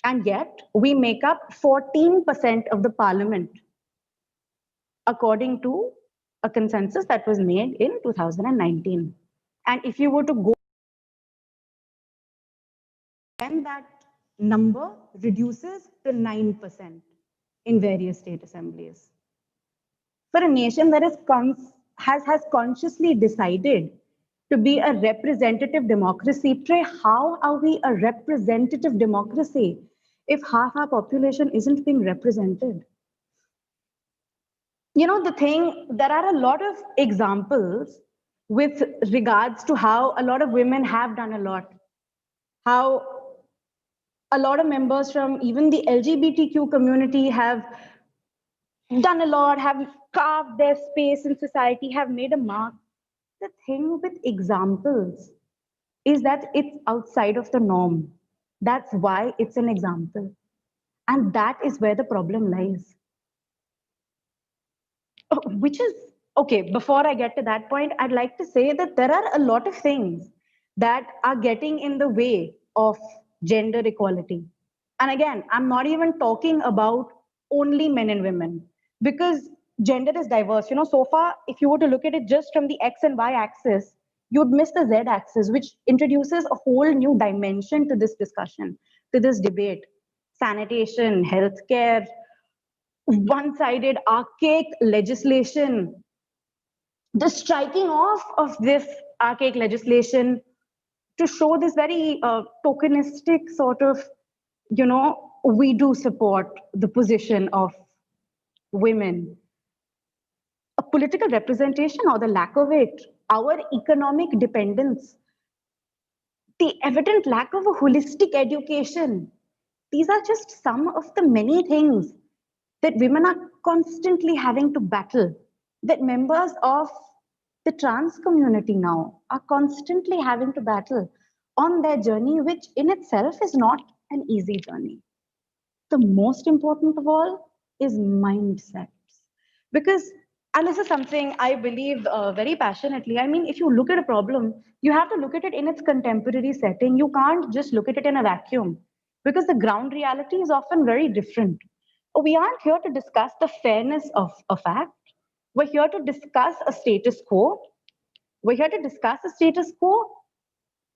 and yet we make up 14% of the parliament, according to a consensus that was made in 2019. And if you were to go, then that number reduces to 9% in various state assemblies. For a nation that has consciously decided to be a representative democracy, Trey, how are we a representative democracy if half our population isn't being represented? You know, the thing, there are a lot of examples with regards to how a lot of women have done a lot, how a lot of members from even the LGBTQ community have done a lot, have carved their space in society, have made a mark. The thing with examples is that it's outside of the norm. That's why it's an example. And that is where the problem lies. Which is, okay, before I get to that point, I'd like to say that there are a lot of things that are getting in the way of gender equality. And again, I'm not even talking about only men and women, because gender is diverse. You know, so far, if you were to look at it just from the X and Y axis, you'd miss the Z axis, which introduces a whole new dimension to this discussion, to this debate. Sanitation, healthcare, one-sided archaic legislation, the striking off of this archaic legislation to show this very tokenistic sort of, you know, we do support the position of women. A political representation or the lack of it, our economic dependence, the evident lack of a holistic education. These are just some of the many things that women are constantly having to battle, that members of the trans community now are constantly having to battle on their journey, which in itself is not an easy journey. The most important of all is mindsets. Because, and this is something I believe very passionately, I mean, if you look at a problem, you have to look at it in its contemporary setting. You can't just look at it in a vacuum, because the ground reality is often very different. We aren't here to discuss the fairness of a fact. We're here to discuss a status quo. We're here to discuss a status quo.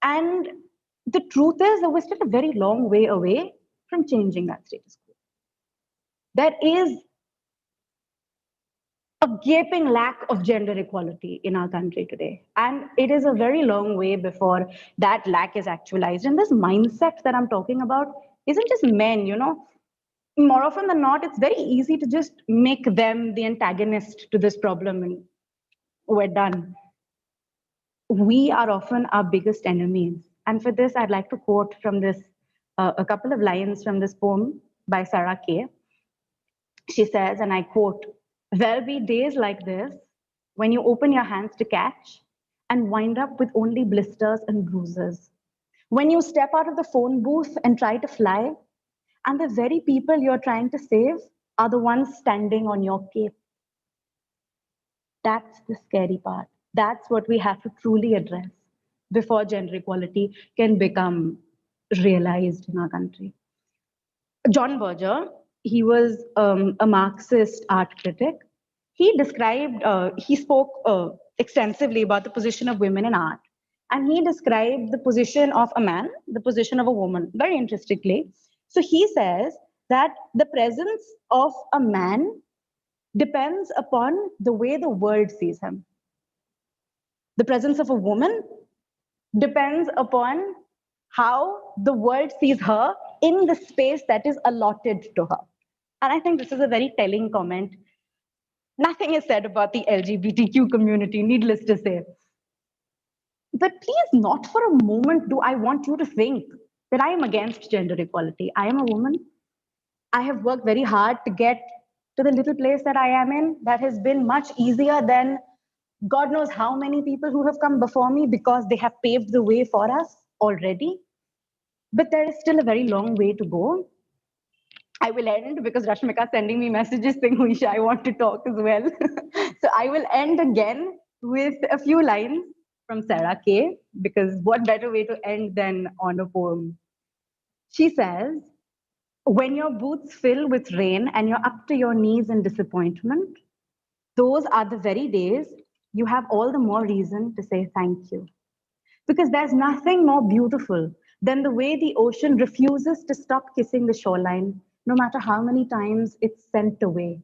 And the truth is that we're still a very long way away from changing that status quo. There is a gaping lack of gender equality in our country today. And it is a very long way before that lack is actualized. And this mindset that I'm talking about isn't just men, you know. More often than not, it's very easy to just make them the antagonist to this problem and we're done. We are often our biggest enemies. And for this, I'd like to quote from this, a couple of lines from this poem by Sarah Kay. She says, and I quote, "There'll be days like this when you open your hands to catch and wind up with only blisters and bruises. When you step out of the phone booth and try to fly, and the very people you're trying to save are the ones standing on your cape." That's the scary part. That's what we have to truly address before gender equality can become realized in our country. John Berger, he was a Marxist art critic. He described, he spoke extensively about the position of women in art. And he described the position of a man, the position of a woman, very interestingly. So he says that the presence of a man depends upon the way the world sees him. The presence of a woman depends upon how the world sees her in the space that is allotted to her. And I think this is a very telling comment. Nothing is said about the LGBTQ community, needless to say. But please, not for a moment do I want you to think that I am against gender equality. I am a woman. I have worked very hard to get to the little place that I am in. That has been much easier than God knows how many people who have come before me because they have paved the way for us already. But there is still a very long way to go. I will end because Rashmika is sending me messages saying, Huisha, I want to talk as well. So I will end again with a few lines from Sarah Kay, because what better way to end than on a poem? She says, when your boots fill with rain and you're up to your knees in disappointment, those are the very days you have all the more reason to say thank you. Because there's nothing more beautiful than the way the ocean refuses to stop kissing the shoreline, no matter how many times it's sent away.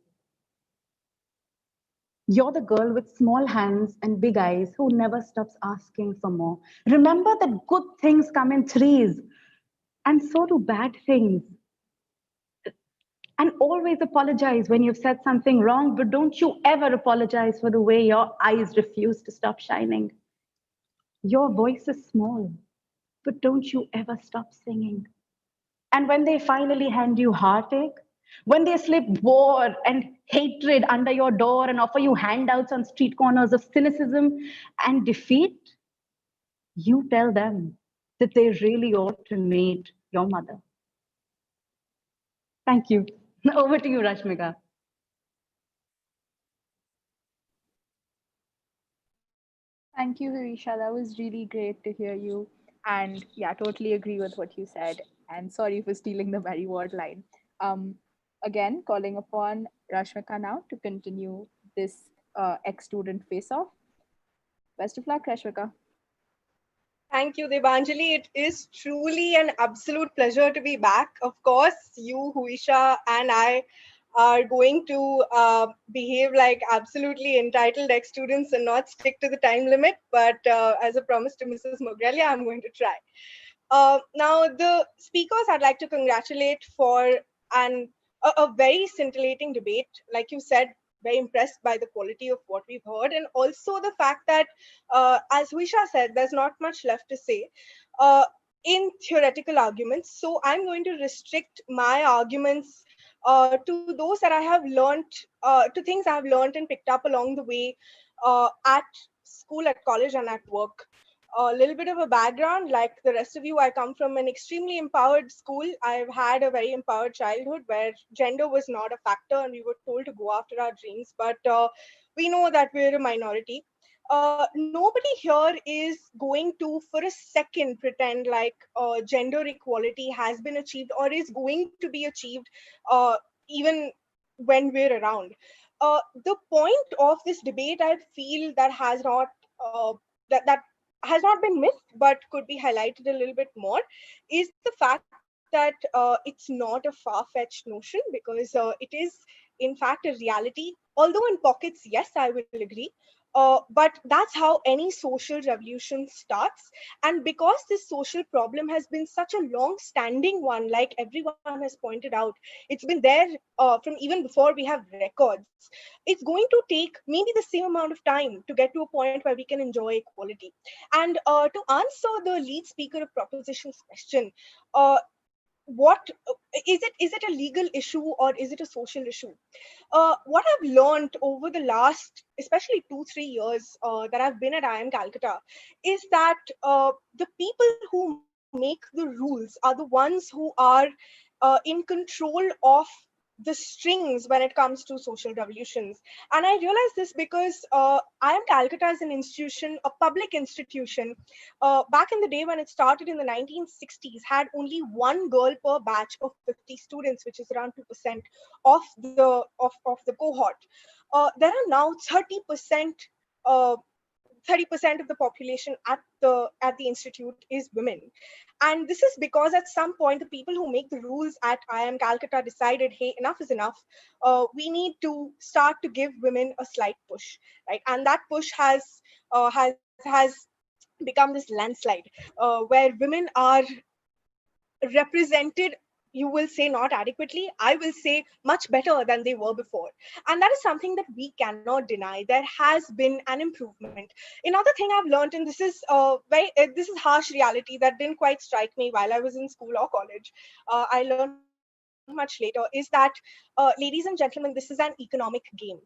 You're the girl with small hands and big eyes who never stops asking for more. Remember that good things come in threes, and so do bad things. And always apologize when you've said something wrong, but don't you ever apologize for the way your eyes refuse to stop shining. Your voice is small, but don't you ever stop singing. And when they finally hand you heartache, when they slip war and hatred under your door and offer you handouts on street corners of cynicism and defeat, you tell them that they really ought to meet your mother. Thank you. Over to you, Rashmika. Thank you, Harisha. That was really great to hear you. And yeah, totally agree with what you said. And sorry for stealing the Mary Ward line. Um, Again, calling upon Rashmika now to continue this ex-student face-off. Best of luck, Rashmika. Thank you, Devanjali. It is truly an absolute pleasure to be back. Of course, you, Huisha, and I are going to behave like absolutely entitled ex-students and not stick to the time limit. But as a promise to Mrs. Mogralia, I'm going to try. Now, the speakers I'd like to congratulate for a very scintillating debate. Like you said, very impressed by the quality of what we've heard, and also the fact that, as Huisha said, there's not much left to say in theoretical arguments. So I'm going to restrict my arguments to those that I have learned, to things I have learned and picked up along the way at school, at college, and at work. A little bit of a background, like the rest of you, I come from an extremely empowered school. I've had a very empowered childhood where gender was not a factor and we were told to go after our dreams. But we know that we're a minority. Nobody here is going to, for a second, pretend like gender equality has been achieved or is going to be achieved even when we're around. The point of this debate, I feel, that has not that has not been missed but could be highlighted a little bit more, is the fact that it's not a far-fetched notion, because it is in fact a reality, although in pockets, yes, I will agree. But that's how any social revolution starts. And because this social problem has been such a long-standing one, like everyone has pointed out, it's been there from even before we have records. It's going to take maybe the same amount of time to get to a point where we can enjoy equality. And to answer the lead speaker of proposition's question, uh, what is it a legal issue or is it a social issue? What I've learned over the last, especially 2-3 years that I've been at IIM Calcutta, is that the people who make the rules are the ones who are in control of the strings when it comes to social revolutions. And I realize this because IIM Calcutta is an institution, a public institution. Back in the day when it started in the 1960s, had only one girl per batch of 50 students, which is around 2% of the cohort. There are now 30% 30% of the population at the institute is women. And this is because at some point the people who make the rules at IIM Calcutta decided, hey, enough is enough. We need to start to give women a slight push, right? And that push has become this landslide, where women are represented, you will say not adequately, I will say much better than they were before. And that is something that we cannot deny. There has been an improvement. Another thing I've learned, and this is harsh reality that didn't quite strike me while I was in school or college, I learned much later, is that ladies and gentlemen, this is an economic game.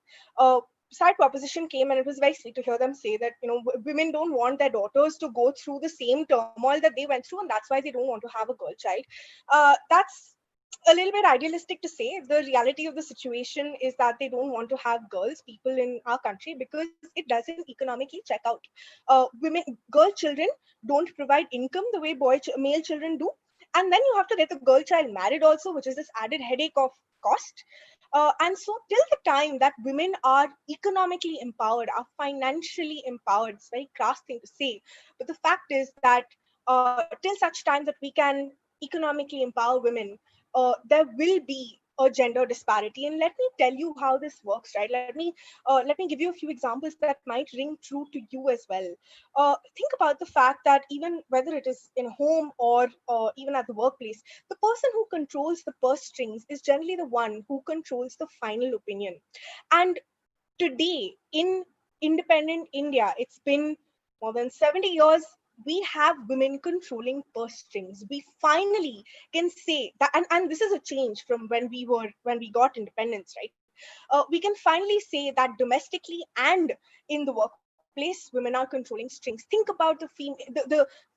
Side proposition came, and it was very sweet to hear them say that, women don't want their daughters to go through the same turmoil that they went through, and that's why they don't want to have a girl child. That's a little bit idealistic to say. The reality of the situation is that they don't want to have girls, people in our country, because it doesn't economically check out. Girl children don't provide income the way male children do. And then you have to get the girl child married also, which is this added headache of cost. And so till the time that women are economically empowered, are financially empowered, it's a very crass thing to say, but the fact is that till such time that we can economically empower women, there will be a gender disparity. And let me tell you how this works, right? Let me give you a few examples that might ring true to you as well. Think about the fact that even whether it is in a home or even at the workplace, the person who controls the purse strings is generally the one who controls the final opinion. And today in independent India, it's been more than 70 years, we have women controlling purse strings. We finally can say that, and this is a change from when we got independence, right? We can finally say that domestically and in the workplace, women are controlling strings. Think about the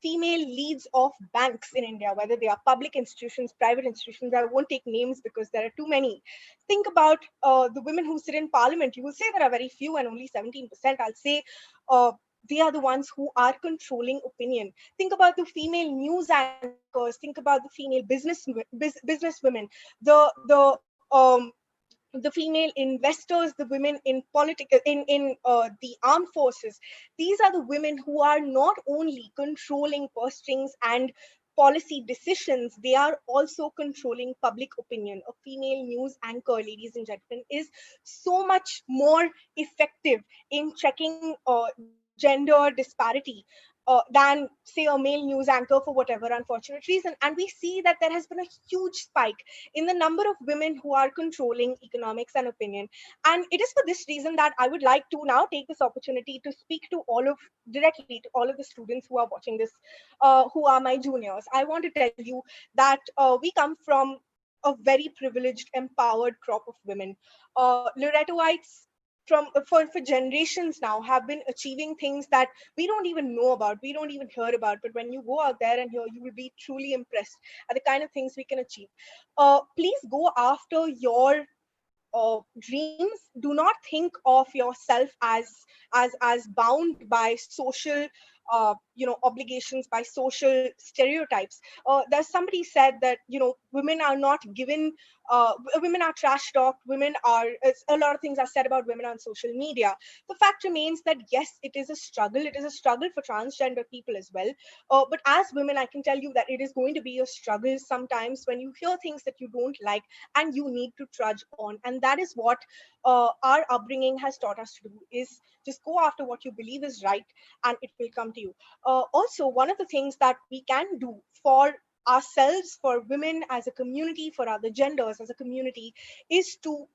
female leads of banks in India, whether they are public institutions, private institutions. I won't take names because there are too many. Think about the women who sit in parliament. You will say there are very few and only 17%. I'll say they are the ones who are controlling opinion. Think about the female news anchors. Think about the female business women, the the female investors, the women in political in the armed forces. These are the women who are not only controlling purse strings and policy decisions, they are also controlling public opinion. A female news anchor, ladies and gentlemen, is so much more effective in checking gender disparity than, say, a male news anchor, for whatever unfortunate reason. And we see that there has been a huge spike in the number of women who are controlling economics and opinion. And it is for this reason that I would like to now take this opportunity to speak to directly to all of the students who are watching this, who are my juniors. I want to tell you that we come from a very privileged, empowered crop of women. Loretoites for generations now have been achieving things that we don't even know about, we don't even hear about. But when you go out there and hear, you will be truly impressed at the kind of things we can achieve. Please go after your dreams. Do not think of yourself as bound by social obligations, by social stereotypes. There's somebody said that women are not given women are trash talked, women are a lot of things are said about women on social media. The fact remains that yes, it is a struggle. It is a struggle for transgender people as well. But as women, I can tell you that it is going to be a struggle sometimes when you hear things that you don't like and you need to trudge on. And that is what our upbringing has taught us to do, is just go after what you believe is right, and it will come to you. Also, one of the things that we can do for ourselves, for women as a community, for other genders as a community, is to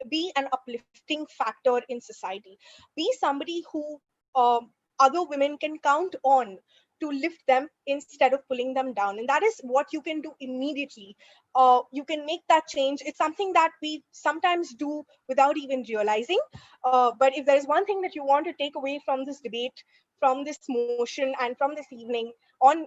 be an uplifting factor in society. Be somebody who other women can count on to lift them instead of pulling them down. And that is what you can do immediately. You can make that change. It's something that we sometimes do without even realizing. But if there is one thing that you want to take away from this debate, from this motion, and from this evening on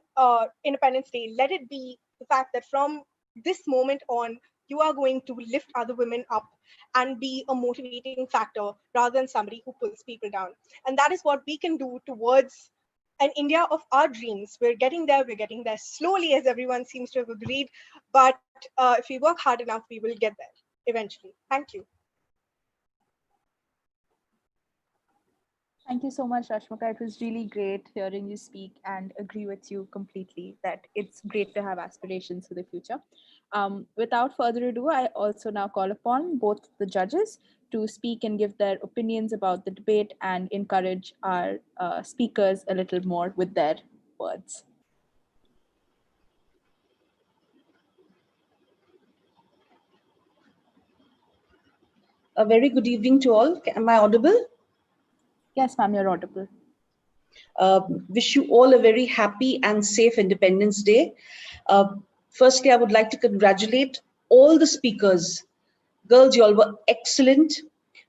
Independence Day, let it be the fact that from this moment on, you are going to lift other women up and be a motivating factor rather than somebody who pulls people down. And that is what we can do towards an India of our dreams. We're getting there slowly, as everyone seems to have agreed. But if we work hard enough, we will get there eventually. Thank you. Thank you so much, Rashmika. It was really great hearing you speak and agree with you completely that it's great to have aspirations for the future. Without further ado, I also now call upon both the judges to speak and give their opinions about the debate and encourage our speakers a little more with their words. A very good evening to all. Am I audible? Yes, ma'am, you're audible. Wish you all a very happy and safe Independence Day. Firstly, I would like to congratulate all the speakers. Girls, you all were excellent.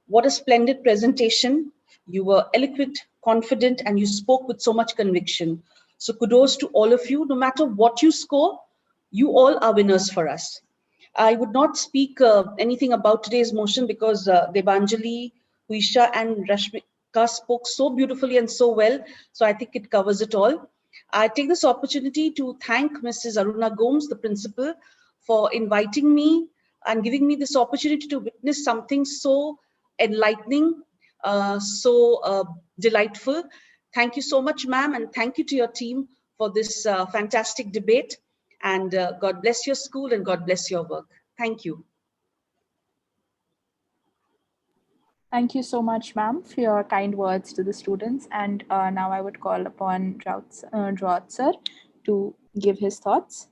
What a splendid presentation. You were eloquent, confident, and you spoke with so much conviction. So kudos to all of you. No matter what you score, you all are winners for us. I would not speak anything about today's motion because Debanjali, Huisha, and Rashmika spoke so beautifully and so well. So I think it covers it all. I take this opportunity to thank Mrs. Aruna Gomes, the principal, for inviting me and giving me this opportunity to witness something so enlightening, so delightful. Thank you so much, ma'am, and thank you to your team for this fantastic debate. And God bless your school and God bless your work. Thank you. Thank you so much, ma'am, for your kind words to the students. And now I would call upon Drought sir to give his thoughts.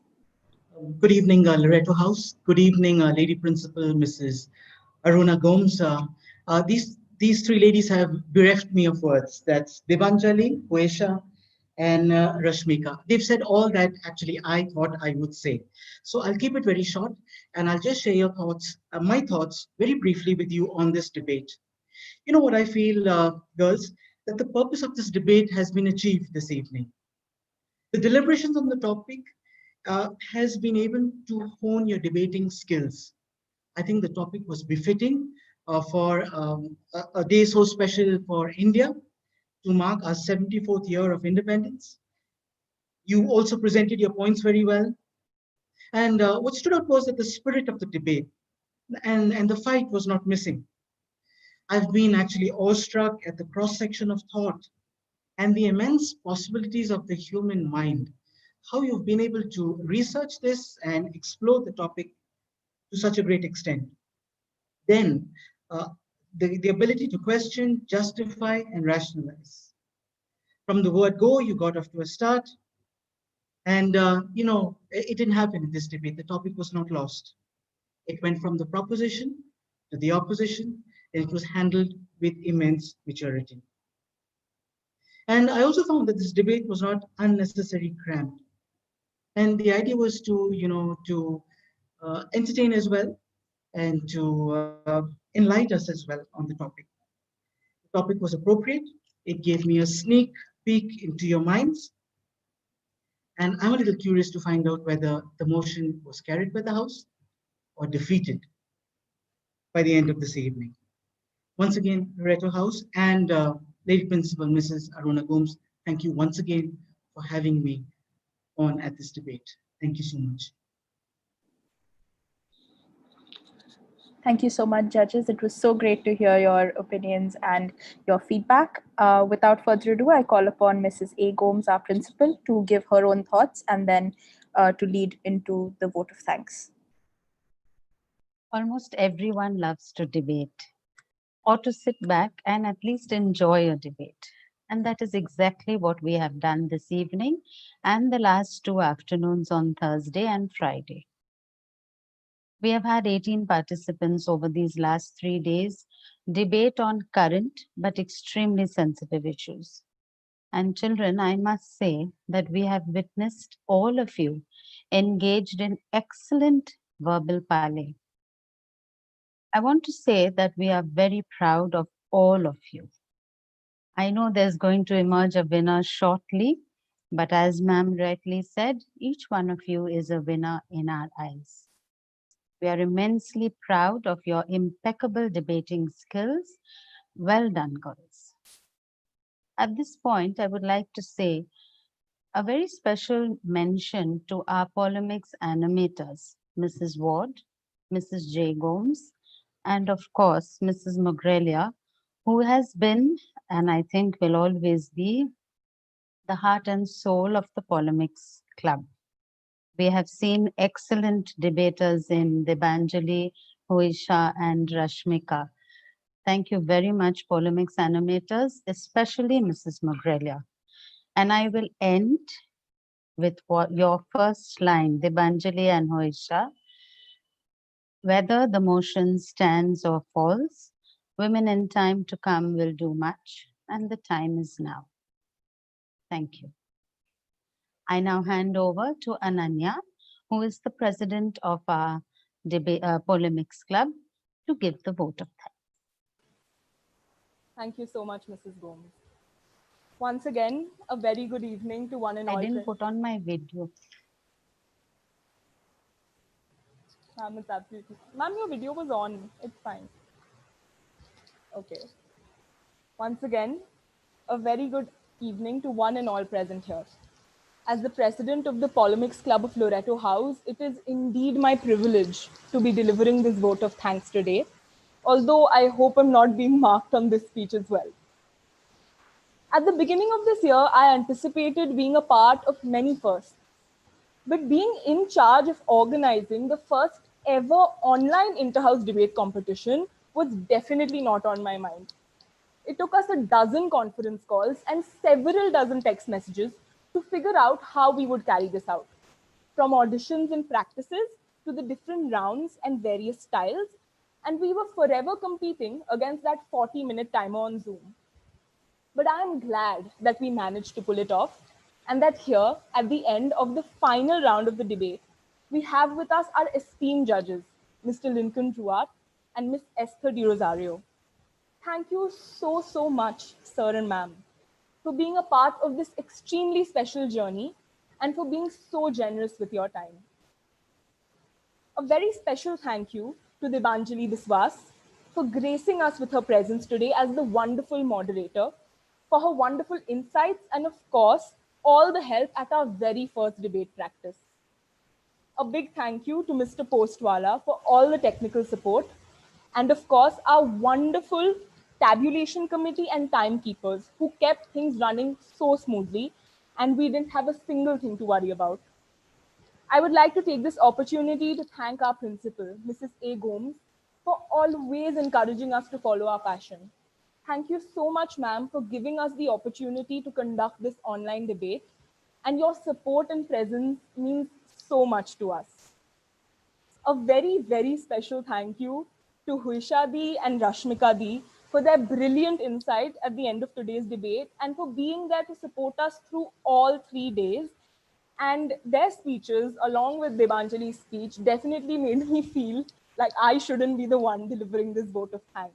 Good evening, Loreto House. Good evening, Lady Principal, Mrs. Aruna Gomes. These three ladies have bereft me of words. That's Debanjali, Huesha, and Rashmika. They've said all that actually I thought I would say. So I'll keep it very short, and I'll just share your thoughts, my thoughts, very briefly with you on this debate. You know what I feel, girls, that the purpose of this debate has been achieved this evening. The deliberations on the topic has been able to hone your debating skills. I think the topic was befitting for a day so special for India to mark our 74th year of independence. You also presented your points very well. And what stood out was that the spirit of the debate and the fight was not missing. I've been actually awestruck at the cross section of thought and the immense possibilities of the human mind. How you've been able to research this and explore the topic to such a great extent. Then, uh, the ability to question, justify, and rationalize. From the word go, you got off to a start. And, it didn't happen in this debate. The topic was not lost. It went from the proposition to the opposition, and it was handled with immense maturity. And I also found that this debate was not unnecessarily cramped. And the idea was to entertain as well and to enlighten us as well on the topic. The topic was appropriate. It gave me a sneak peek into your minds. And I'm a little curious to find out whether the motion was carried by the House or defeated by the end of this evening. Once again, Loreto House and Lady Principal Mrs. Aruna Gomes, thank you once again for having me on at this debate. Thank you so much. Thank you so much, judges. It was so great to hear your opinions and your feedback. Without further ado, I call upon Mrs. A. Gomes, our principal, to give her own thoughts and then to lead into the vote of thanks. Almost everyone loves to debate or to sit back and at least enjoy a debate. And that is exactly what we have done this evening and the last 2 afternoons on Thursday and Friday. We have had 18 participants over these last 3 days debate on current but extremely sensitive issues. And children, I must say that we have witnessed all of you engaged in excellent verbal parley. I want to say that we are very proud of all of you. I know there's going to emerge a winner shortly, but as ma'am rightly said, each one of you is a winner in our eyes. We are immensely proud of your impeccable debating skills. Well done, girls. At this point, I would like to say a very special mention to our polemics animators, Mrs. Ward, Mrs. J. Gomes, and of course, Mrs. Mogrelia, who has been and I think will always be the heart and soul of the Polemics Club. We have seen excellent debaters in Debanjali, Huisha, and Rashmika. Thank you very much, Polemics animators, especially Mrs. Mogrelia. And I will end with your first line, Debanjali and Huisha. Whether the motion stands or falls, women in time to come will do much, and the time is now. Thank you. I now hand over to Ananya, who is the president of our Polemics Club, to give the vote of thanks. Thank you so much, Mrs. Gomes. Once again, a very good evening to one and all. I didn't put on my video. Ma'am, it's absolutely. Ma'am, your video was on. It's fine. Okay. Once again, a very good evening to one and all present here. As the president of the Polemics Club of Loreto House, it is indeed my privilege to be delivering this vote of thanks today, although I hope I'm not being marked on this speech as well. At the beginning of this year, I anticipated being a part of many firsts, but being in charge of organizing the first ever online inter-house debate competition was definitely not on my mind. It took us a dozen conference calls and several dozen text messages to figure out how we would carry this out. From auditions and practices to the different rounds and various styles, and we were forever competing against that 40-minute timer on Zoom. But I'm glad that we managed to pull it off, and that here, at the end of the final round of the debate, we have with us our esteemed judges, Mr. Lincoln Druart and Miss Esther Di Rosario. Thank you so much, sir and ma'am, for being a part of this extremely special journey and for being so generous with your time. A very special thank you to Debanjali Biswas for gracing us with her presence today as the wonderful moderator, for her wonderful insights, and of course, all the help at our very first debate practice. A big thank you to Mr. Postwala for all the technical support, and of course, our wonderful tabulation committee and timekeepers who kept things running so smoothly, and we didn't have a single thing to worry about. I would like to take this opportunity to thank our principal, Mrs. A. Gomes, for always encouraging us to follow our passion. Thank you so much, ma'am, for giving us the opportunity to conduct this online debate, and your support and presence means so much to us. A very special thank you to Huisha Di and Rashmika Di for their brilliant insight at the end of today's debate and for being there to support us through all 3 days. And their speeches, along with Debanjali's speech, definitely made me feel like I shouldn't be the one delivering this vote of thanks.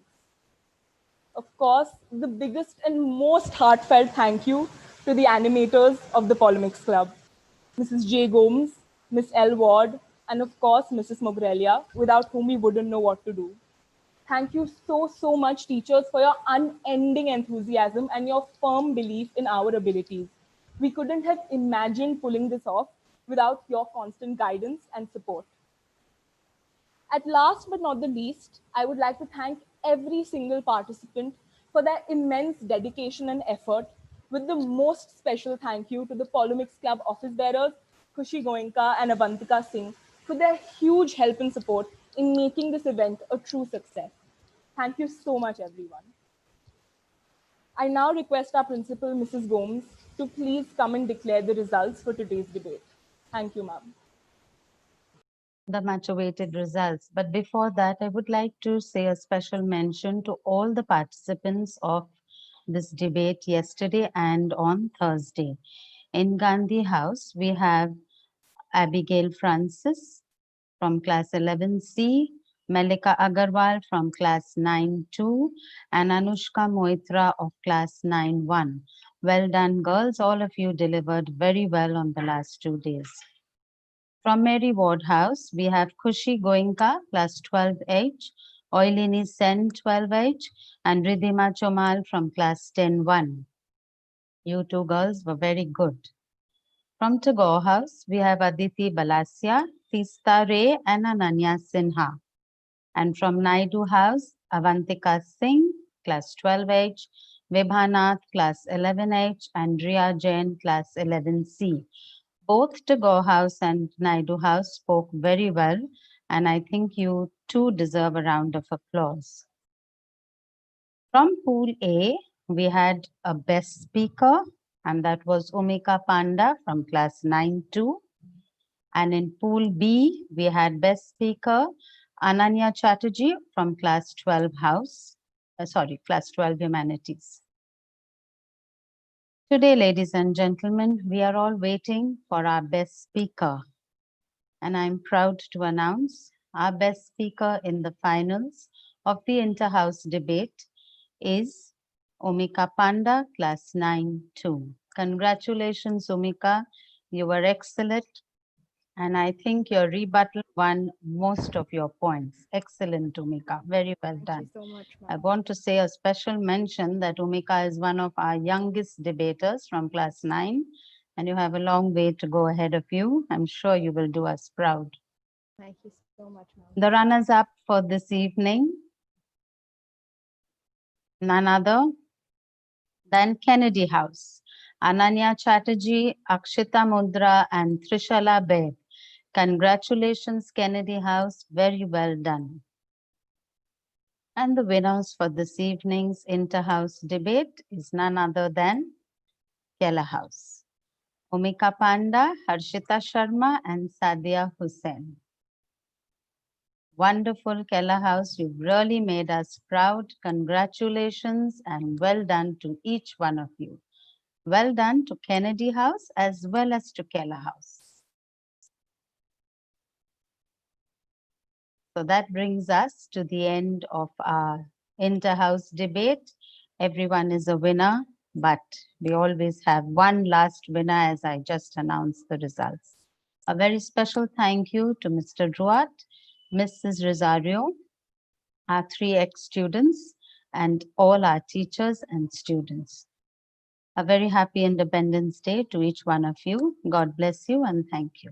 Of course, the biggest and most heartfelt thank you to the animators of the Polemics Club, Mrs. J. Gomes, Miss L. Ward, and of course, Mrs. Mogrelia, without whom we wouldn't know what to do. Thank you so much, teachers, for your unending enthusiasm and your firm belief in our abilities. We couldn't have imagined pulling this off without your constant guidance and support. At last but not the least, I would like to thank every single participant for their immense dedication and effort, with the most special thank you to the Polemics Club office bearers, Khushi Goenka and Avantika Singh, for their huge help and support in making this event a true success. Thank you so much, everyone. I now request our principal, Mrs. Gomes, to please come and declare the results for today's debate. Thank you, ma'am. The much awaited results. But before that, I would like to say a special mention to all the participants of this debate yesterday and on Thursday. In Gandhi House, we have Abigail Francis from class 11C, Malika Agarwal from class 9-2, and Anushka Moitra of class 9-1. Well done, girls. All of you delivered very well on the last 2 days. From Mary Ward House, we have Khushi Goenka, class 12H, Oilini Sen, 12H, and Ridhima Chomal from class 10-1. You two girls were very good. From Tagore House, we have Aditi Balasya, Tista Ray, and Ananya Sinha. And from Naidu House, Avantika Singh, class 12H, Vibhanath, Class 11H, and Riya Jain, Class 11C. Both Tagore House and Naidu House spoke very well, and I think you too deserve a round of applause. From Pool A, we had a best speaker, and that was Omika Panda from Class 9-2. And in Pool B, we had best speaker Ananya Chatterjee from Class 12 House, Class 12 Humanities. Today, ladies and gentlemen, we are all waiting for our best speaker. And I'm proud to announce our best speaker in the finals of the inter-house debate is Omika Panda, Class 9-2. Congratulations, Omika. You were excellent. And I think your rebuttal won most of your points. Excellent, Omika. Very well done. Thank you so much, I ma'am. want to say a special mention that Omika is one of our youngest debaters from class 9, and you have a long way to go ahead of you. I'm sure you will do us proud. Thank you so much, ma'am. The runners-up for this evening, none other than Kennedy House. Ananya Chatterjee, Akshita Mundra, and Trishala Baid. Congratulations, Kennedy House. Very well done. And the winners for this evening's inter-house debate is none other than Kela House. Omika Panda, Harshita Sharma, and Sadia Hussain. Wonderful, Kela House. You've really made us proud. Congratulations and well done to each one of you. Well done to Kennedy House as well as to Kela House. So that brings us to the end of our inter-house debate. Everyone is a winner, but we always have one last winner as I just announced the results. A very special thank you to Mr. Ruat, Mrs. Rosario, our 3X students, and all our teachers and students. A very happy Independence Day to each one of you. God bless you and thank you.